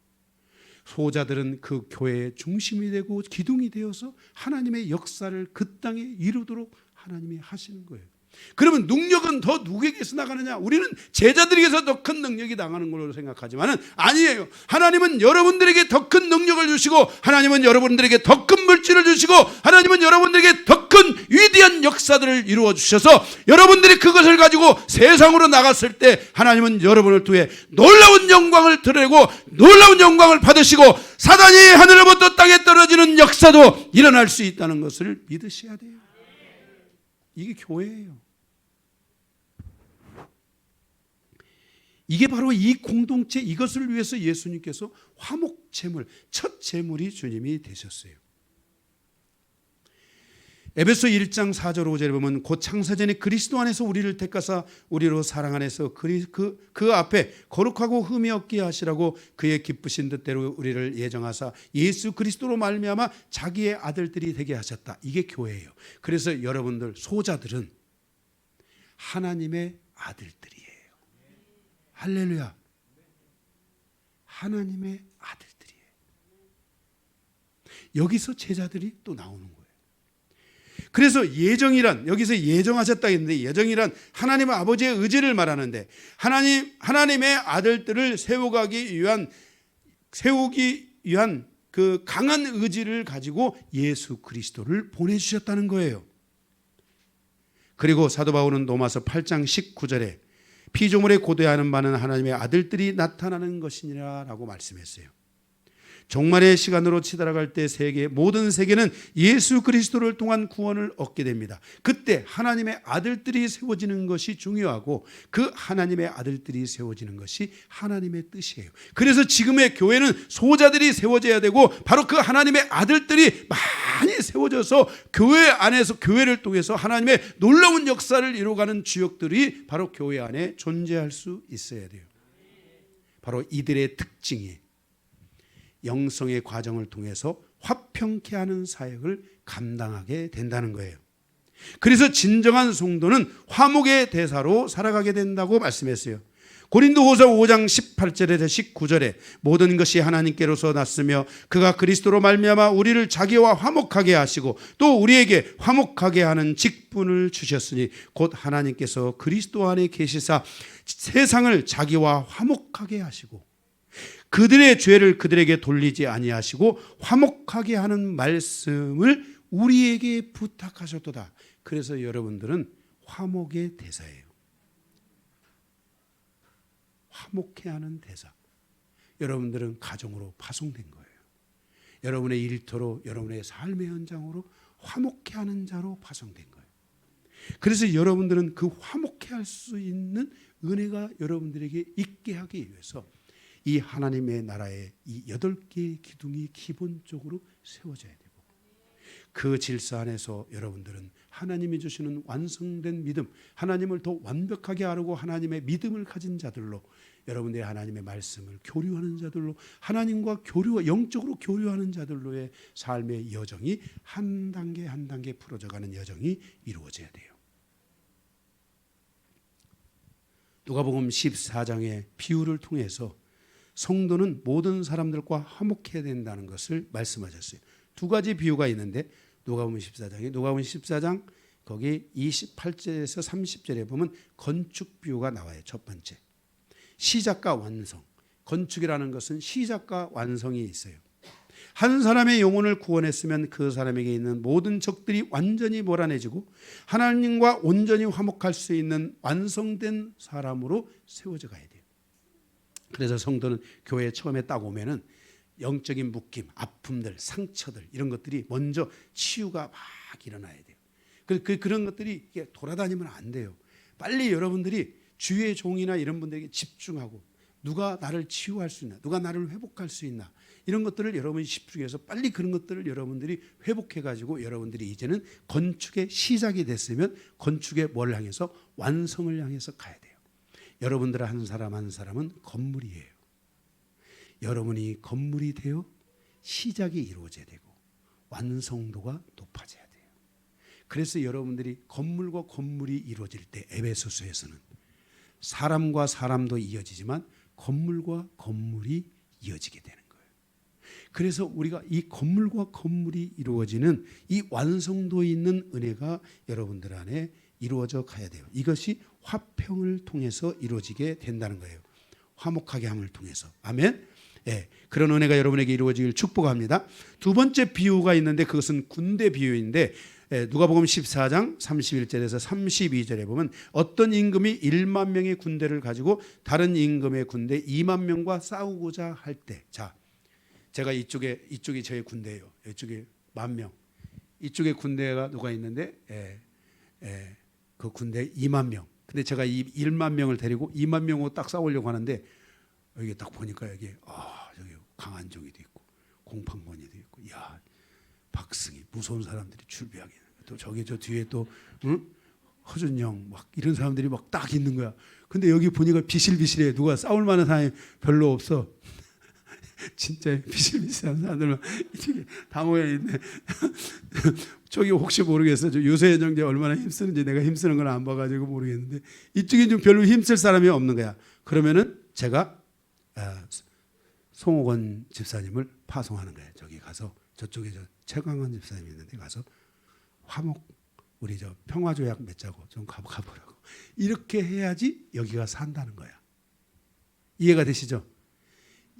소자들은 그 교회의 중심이 되고 기둥이 되어서 하나님의 역사를 그 땅에 이루도록 하나님이 하시는 거예요. 그러면 능력은 더 누구에게서 나가느냐? 우리는 제자들에게서 더 큰 능력이 나가는 걸로 생각하지만 아니에요. 하나님은 여러분들에게 더 큰 능력을 주시고 하나님은 여러분들에게 더 큰 물질을 주시고 하나님은 여러분들에게 더 큰 위대한 역사들을 이루어 주셔서 여러분들이 그것을 가지고 세상으로 나갔을 때 하나님은 여러분을 통해 놀라운 영광을 드러내고 놀라운 영광을 받으시고 사단이 하늘로부터 땅에 떨어지는 역사도 일어날 수 있다는 것을 믿으셔야 돼요. 이게 교회예요. 이게 바로 이 공동체, 이것을 위해서 예수님께서 화목제물, 첫 제물이 주님이 되셨어요. 에베소 1장 4절 5절에 보면 곧 창세전에 그리스도 안에서 우리를 택하사 우리로 사랑 안에서 그 앞에 거룩하고 흠이 없게 하시라고 그의 기쁘신 뜻대로 우리를 예정하사 예수 그리스도로 말미암아 자기의 아들들이 되게 하셨다. 이게 교회예요. 그래서 여러분들 소자들은 하나님의 아들들이에요. 할렐루야. 하나님의 아들들이에요. 여기서 제자들이 또 나오는 거예요. 그래서 예정이란, 여기서 예정하셨다 했는데 예정이란 하나님 아버지의 의지를 말하는데 하나님의 아들들을 세우기 위한 그 강한 의지를 가지고 예수 그리스도를 보내주셨다는 거예요. 그리고 사도 바울은 로마서 8장 19절에 피조물에 고대하는 바는 하나님의 아들들이 나타나는 것이니라 라고 말씀했어요. 종말의 시간으로 치달아갈 때 모든 세계는 예수 그리스도를 통한 구원을 얻게 됩니다. 그때 하나님의 아들들이 세워지는 것이 중요하고 그 하나님의 아들들이 세워지는 것이 하나님의 뜻이에요. 그래서 지금의 교회는 소자들이 세워져야 되고 바로 그 하나님의 아들들이 많이 세워져서 교회 안에서 교회를 통해서 하나님의 놀라운 역사를 이루어가는 주역들이 바로 교회 안에 존재할 수 있어야 돼요. 바로 이들의 특징이 영성의 과정을 통해서 화평케 하는 사역을 감당하게 된다는 거예요. 그래서 진정한 성도는 화목의 대사로 살아가게 된다고 말씀했어요. 고린도후서 5장 18절에서 19절에 모든 것이 하나님께로서 났으며 그가 그리스도로 말미암아 우리를 자기와 화목하게 하시고 또 우리에게 화목하게 하는 직분을 주셨으니 곧 하나님께서 그리스도 안에 계시사 세상을 자기와 화목하게 하시고 그들의 죄를 그들에게 돌리지 아니하시고 화목하게 하는 말씀을 우리에게 부탁하셨도다. 그래서 여러분들은 화목의 대사예요. 화목해 하는 대사. 여러분들은 가정으로 파송된 거예요. 여러분의 일터로, 여러분의 삶의 현장으로 화목해 하는 자로 파송된 거예요. 그래서 여러분들은 그 화목해 할 수 있는 은혜가 여러분들에게 있게 하기 위해서 이 하나님의 나라의 이 8개의 기둥이 기본적으로 세워져야 되고 그 질서 안에서 여러분들은 하나님이 주시는 완성된 믿음, 하나님을 더 완벽하게 알고 하나님의 믿음을 가진 자들로 여러분들의 하나님의 말씀을 교류하는 자들로 하나님과 영적으로 교류하는 자들로의 삶의 여정이 한 단계 한 단계 풀어져가는 여정이 이루어져야 돼요. 누가복음 14장의 비유를 통해서 성도는 모든 사람들과 화목해야 된다는 것을 말씀하셨어요. 두 가지 비유가 있는데 누가복음 14장 거기 28절에서 30절에 보면 건축 비유가 나와요. 첫 번째. 시작과 완성. 건축이라는 것은 시작과 완성이 있어요. 한 사람의 영혼을 구원했으면 그 사람에게 있는 모든 적들이 완전히 몰아내지고 하나님과 온전히 화목할 수 있는 완성된 사람으로 세워져 가야 돼요. 그래서 성도는 교회에 처음에 딱 오면은 영적인 묶임, 아픔들, 상처들 이런 것들이 먼저 치유가 막 일어나야 돼요. 그런 것들이 돌아다니면 안 돼요. 빨리 여러분들이 주의 종이나 이런 분들에게 집중하고 누가 나를 치유할 수 있나, 누가 나를 회복할 수 있나 이런 것들을 여러분이 집중해서 빨리 그런 것들을 여러분들이 회복해가지고 여러분들이 이제는 건축의 시작이 됐으면 건축의 뭘 향해서 완성을 향해서 가야 돼요. 여러분들 한 사람 한 사람은 건물이에요. 여러분이 건물이 되어 시작이 이루어져야 되고 완성도가 높아져야 돼요. 그래서 여러분들이 건물과 건물이 이루어질 때 에베소서에서는 사람과 사람도 이어지지만 건물과 건물이 이어지게 되는 거예요. 그래서 우리가 이 건물과 건물이 이루어지는 이 완성도 있는 은혜가 여러분들 안에 이루어져 가야 돼요. 이것이 화평을 통해서 이루어지게 된다는 거예요. 화목하게 함을 통해서. 아멘. 예, 그런 은혜가 여러분에게 이루어지길 축복합니다. 두 번째 비유가 있는데 그것은 군대 비유인데 누가복음 14장 31절에서 32절에 보면 어떤 임금이 1만 명의 군대를 가지고 다른 임금의 군대 2만 명과 싸우고자 할 때, 자, 제가 이쪽이 저의 군대예요. 이쪽에 10,000명. 이쪽에 군대가 누가 있는데 그 군대 2만 명. 근데 제가 이 1만 명을 데리고 2만 명으로 딱 싸우려고 하는데 여기 딱 보니까 여기 저기 강한종이도 있고 공판권이도 있고 야 박승희 무서운 사람들이 출비하게 또 저기 저 뒤에 또 허준영 막 이런 사람들이 막 딱 있는 거야. 근데 여기 보니까 비실비실해. 누가 싸울 만한 사람이 별로 없어. 진짜 비실비실한 사람들만 이쪽에 다 모여 있네. 저기 혹시 모르겠어. 저 유세현 형제 얼마나 힘쓰는지 내가 힘쓰는 건 안 봐가지고 모르겠는데 이쪽에 좀 별로 힘쓸 사람이 없는 거야. 그러면은 제가 송옥원 집사님을 파송하는 거예요. 저기 가서 저쪽에 저 최강원 집사님이 있는데 가서 화목 우리 저 평화조약 맺자고 좀 가보라고. 이렇게 해야지 여기가 산다는 거야. 이해가 되시죠?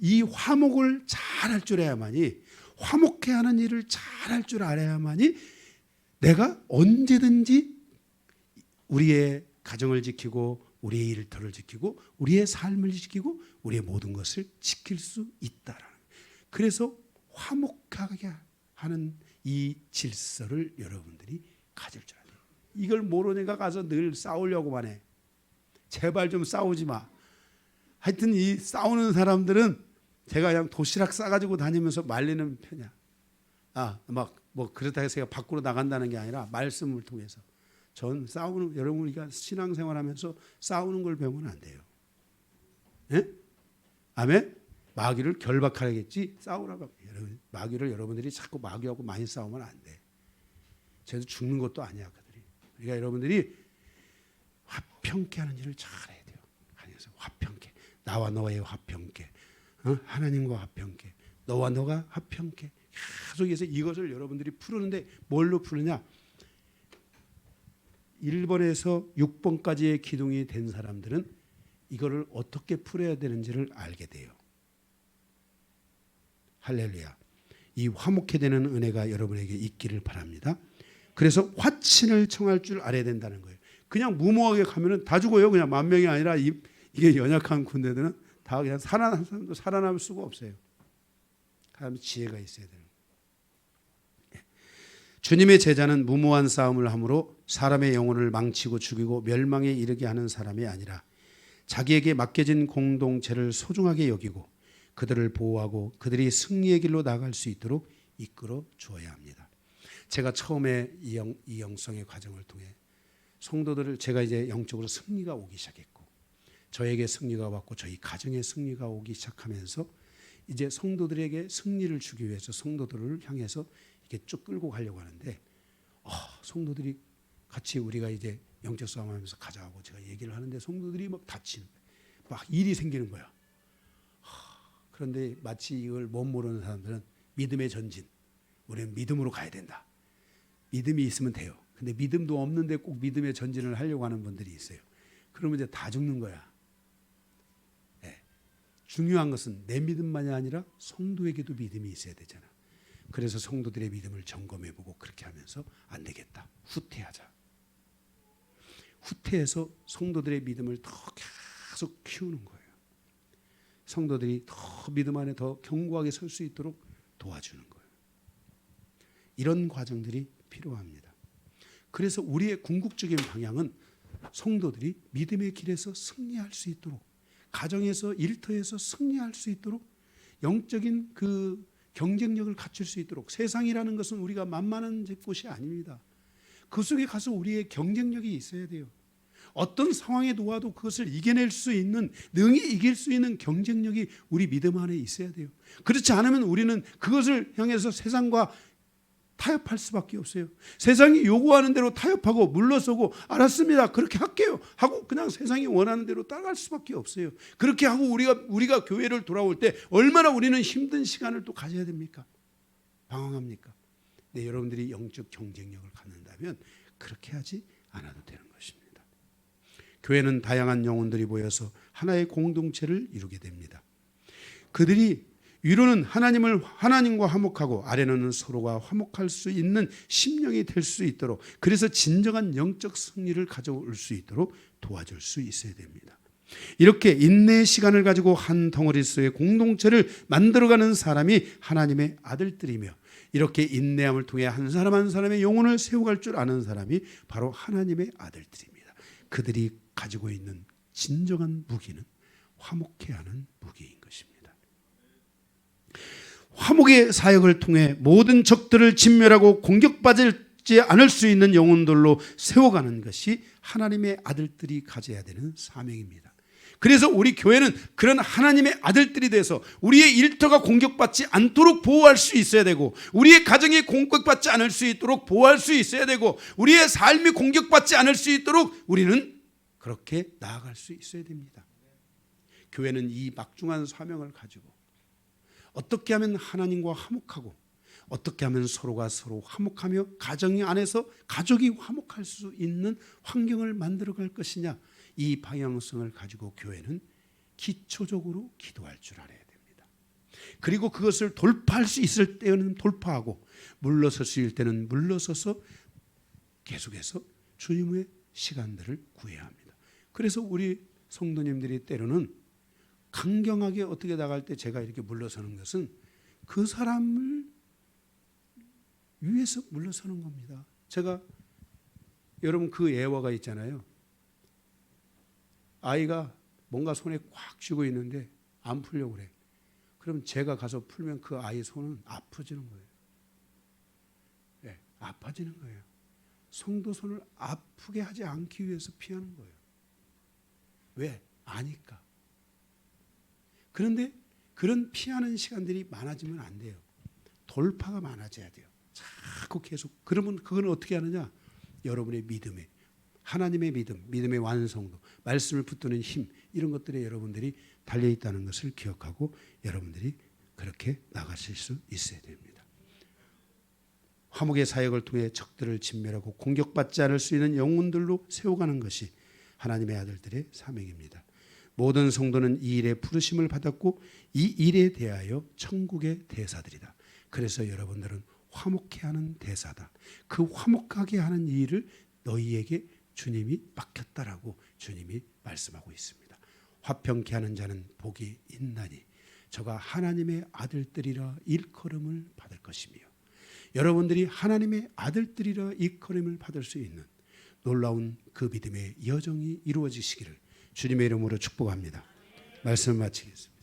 이 화목을 잘 할 줄 알아야만이 화목해 하는 일을 잘 할 줄 알아야만이 내가 언제든지 우리의 가정을 지키고 우리의 일터를 지키고 우리의 삶을 지키고 우리의 모든 것을 지킬 수 있다라는 거예요. 그래서 화목하게 하는 이 질서를 여러분들이 가질 줄 알아요. 이걸 모르니까 가서 늘 싸우려고만 해. 제발 좀 싸우지 마. 하여튼 이 싸우는 사람들은 제가 그냥 도시락 싸가지고 다니면서 말리는 편이야. 막 뭐 그렇다 해서 제가 밖으로 나간다는 게 아니라 말씀을 통해서. 전 싸우는 여러분 우리가 신앙생활하면서 싸우는 걸 배우면 안 돼요. 예? 아멘. 마귀를 결박하겠지 싸우라고. 마귀를 여러분들이 자꾸 마귀하고 많이 싸우면 안 돼. 쟤도 죽는 것도 아니야 그들이. 그러니까 여러분들이 화평케 하는 일을 잘해야 돼요. 그래서 화평케. 나와 너의 화평케. 하나님과 화평케. 너와 너가 화평케. 계속해서 이것을 여러분들이 푸르는데 뭘로 푸느냐? 1번에서 6번까지의 기둥이 된 사람들은 이거를 어떻게 풀어야 되는지를 알게 돼요. 할렐루야. 이 화목해 되는 은혜가 여러분에게 있기를 바랍니다. 그래서 화친을 청할 줄 알아야 된다는 거예요. 그냥 무모하게 가면은 다 죽어요. 그냥 10,000명이 아니라 이게 연약한 군대들은 다 그냥 살아난 사람도 살아남을 수가 없어요. 사람이 지혜가 있어야 되는 거예요. 주님의 제자는 무모한 싸움을 함으로 사람의 영혼을 망치고 죽이고 멸망에 이르게 하는 사람이 아니라 자기에게 맡겨진 공동체를 소중하게 여기고 그들을 보호하고 그들이 승리의 길로 나아갈 수 있도록 이끌어 주어야 합니다. 제가 처음에 이 영성의 과정을 통해 성도들을 제가 이제 영적으로 승리가 오기 시작했고 저에게 승리가 왔고 저희 가정에 승리가 오기 시작하면서 이제 성도들에게 승리를 주기 위해서 성도들을 향해서 이렇게 쭉 끌고 가려고 하는데 성도들이 같이 우리가 이제 영적 싸움하면서 가자고 제가 얘기를 하는데 성도들이 막 다치는 막 일이 생기는 거야. 그런데 마치 이걸 못 모르는 사람들은 믿음의 전진. 우리는 믿음으로 가야 된다. 믿음이 있으면 돼요. 근데 믿음도 없는데 꼭 믿음의 전진을 하려고 하는 분들이 있어요. 그러면 이제 다 죽는 거야. 네. 중요한 것은 내 믿음만이 아니라 성도에게도 믿음이 있어야 되잖아. 그래서 성도들의 믿음을 점검해보고 그렇게 하면서 안 되겠다. 후퇴하자. 후퇴해서 성도들의 믿음을 더 계속 키우는 거예요. 성도들이 더 믿음 안에 더 견고하게 설 수 있도록 도와주는 거예요. 이런 과정들이 필요합니다. 그래서 우리의 궁극적인 방향은 성도들이 믿음의 길에서 승리할 수 있도록 가정에서 일터에서 승리할 수 있도록 영적인 그 경쟁력을 갖출 수 있도록 세상이라는 것은 우리가 만만한 곳이 아닙니다. 그 속에 가서 우리의 경쟁력이 있어야 돼요. 어떤 상황에 놓아도 그것을 이겨낼 수 있는 능히 이길 수 있는 경쟁력이 우리 믿음 안에 있어야 돼요. 그렇지 않으면 우리는 그것을 향해서 세상과 타협할 수밖에 없어요. 세상이 요구하는 대로 타협하고 물러서고 알았습니다. 그렇게 할게요. 하고 그냥 세상이 원하는 대로 따라갈 수밖에 없어요. 그렇게 하고 우리가 교회를 돌아올 때 얼마나 우리는 힘든 시간을 또 가져야 됩니까? 방황합니까? 네, 여러분들이 영적 경쟁력을 갖는다면 그렇게 하지 않아도 되는 것입니다. 교회는 다양한 영혼들이 모여서 하나의 공동체를 이루게 됩니다. 그들이 위로는 하나님과 화목하고 아래로는 서로가 화목할 수 있는 심령이 될 수 있도록 그래서 진정한 영적 승리를 가져올 수 있도록 도와줄 수 있어야 됩니다. 이렇게 인내의 시간을 가지고 한 덩어리 수의 공동체를 만들어가는 사람이 하나님의 아들들이며 이렇게 인내함을 통해 한 사람 한 사람의 영혼을 세워갈 줄 아는 사람이 바로 하나님의 아들들입니다. 그들이 가지고 있는 진정한 무기는 화목해야 하는 무기인 것입니다. 화목의 사역을 통해 모든 적들을 진멸하고 공격받지 않을 수 있는 영혼들로 세워가는 것이 하나님의 아들들이 가져야 되는 사명입니다. 그래서 우리 교회는 그런 하나님의 아들들이 돼서 우리의 일터가 공격받지 않도록 보호할 수 있어야 되고, 우리의 가정이 공격받지 않을 수 있도록 보호할 수 있어야 되고, 우리의 삶이 공격받지 않을 수 있도록 우리는 그렇게 나아갈 수 있어야 됩니다. 교회는 이 막중한 사명을 가지고 어떻게 하면 하나님과 화목하고, 어떻게 하면 서로가 서로 화목하며 가정 안에서 가족이 화목할 수 있는 환경을 만들어 갈 것이냐, 이 방향성을 가지고 교회는 기초적으로 기도할 줄 알아야 됩니다. 그리고 그것을 돌파할 수 있을 때는 돌파하고, 물러설 수 있을 때는 물러서서 계속해서 주님의 시간들을 구해야 합니다. 그래서 우리 성도님들이 때로는 강경하게 어떻게 나갈 때 제가 이렇게 물러서는 것은 그 사람을 위해서 물러서는 겁니다. 제가, 여러분 그 애화가 있잖아요. 아이가 뭔가 손에 꽉 쥐고 있는데 안 풀려고 그래. 그럼 제가 가서 풀면 그 아이 손은 아파지는 거예요. 네, 아파지는 거예요. 성도 손을 아프게 하지 않기 위해서 피하는 거예요. 왜? 아니까. 그런데 그런 피하는 시간들이 많아지면 안 돼요. 돌파가 많아져야 돼요. 자꾸 계속. 그러면 그건 어떻게 하느냐? 여러분의 믿음에, 하나님의 믿음, 믿음의 완성도, 말씀을 붙드는 힘, 이런 것들에 여러분들이 달려있다는 것을 기억하고 여러분들이 그렇게 나가실 수 있어야 됩니다. 화목의 사역을 통해 적들을 진멸하고 공격받지 않을 수 있는 영혼들로 세워가는 것이 하나님의 아들들의 사명입니다. 모든 성도는 이 일에 부르심을 받았고 이 일에 대하여 천국의 대사들이다. 그래서 여러분들은 화목해 하는 대사다. 그 화목하게 하는 일을 너희에게 주님이 맡겼다라고 주님이 말씀하고 있습니다. 화평케 하는 자는 복이 있나니 저가 하나님의 아들들이라 일컬음을 받을 것이며, 여러분들이 하나님의 아들들이라 일컬음을 받을 수 있는 놀라운 그 믿음의 여정이 이루어지시기를 주님의 이름으로 축복합니다. 말씀 마치겠습니다.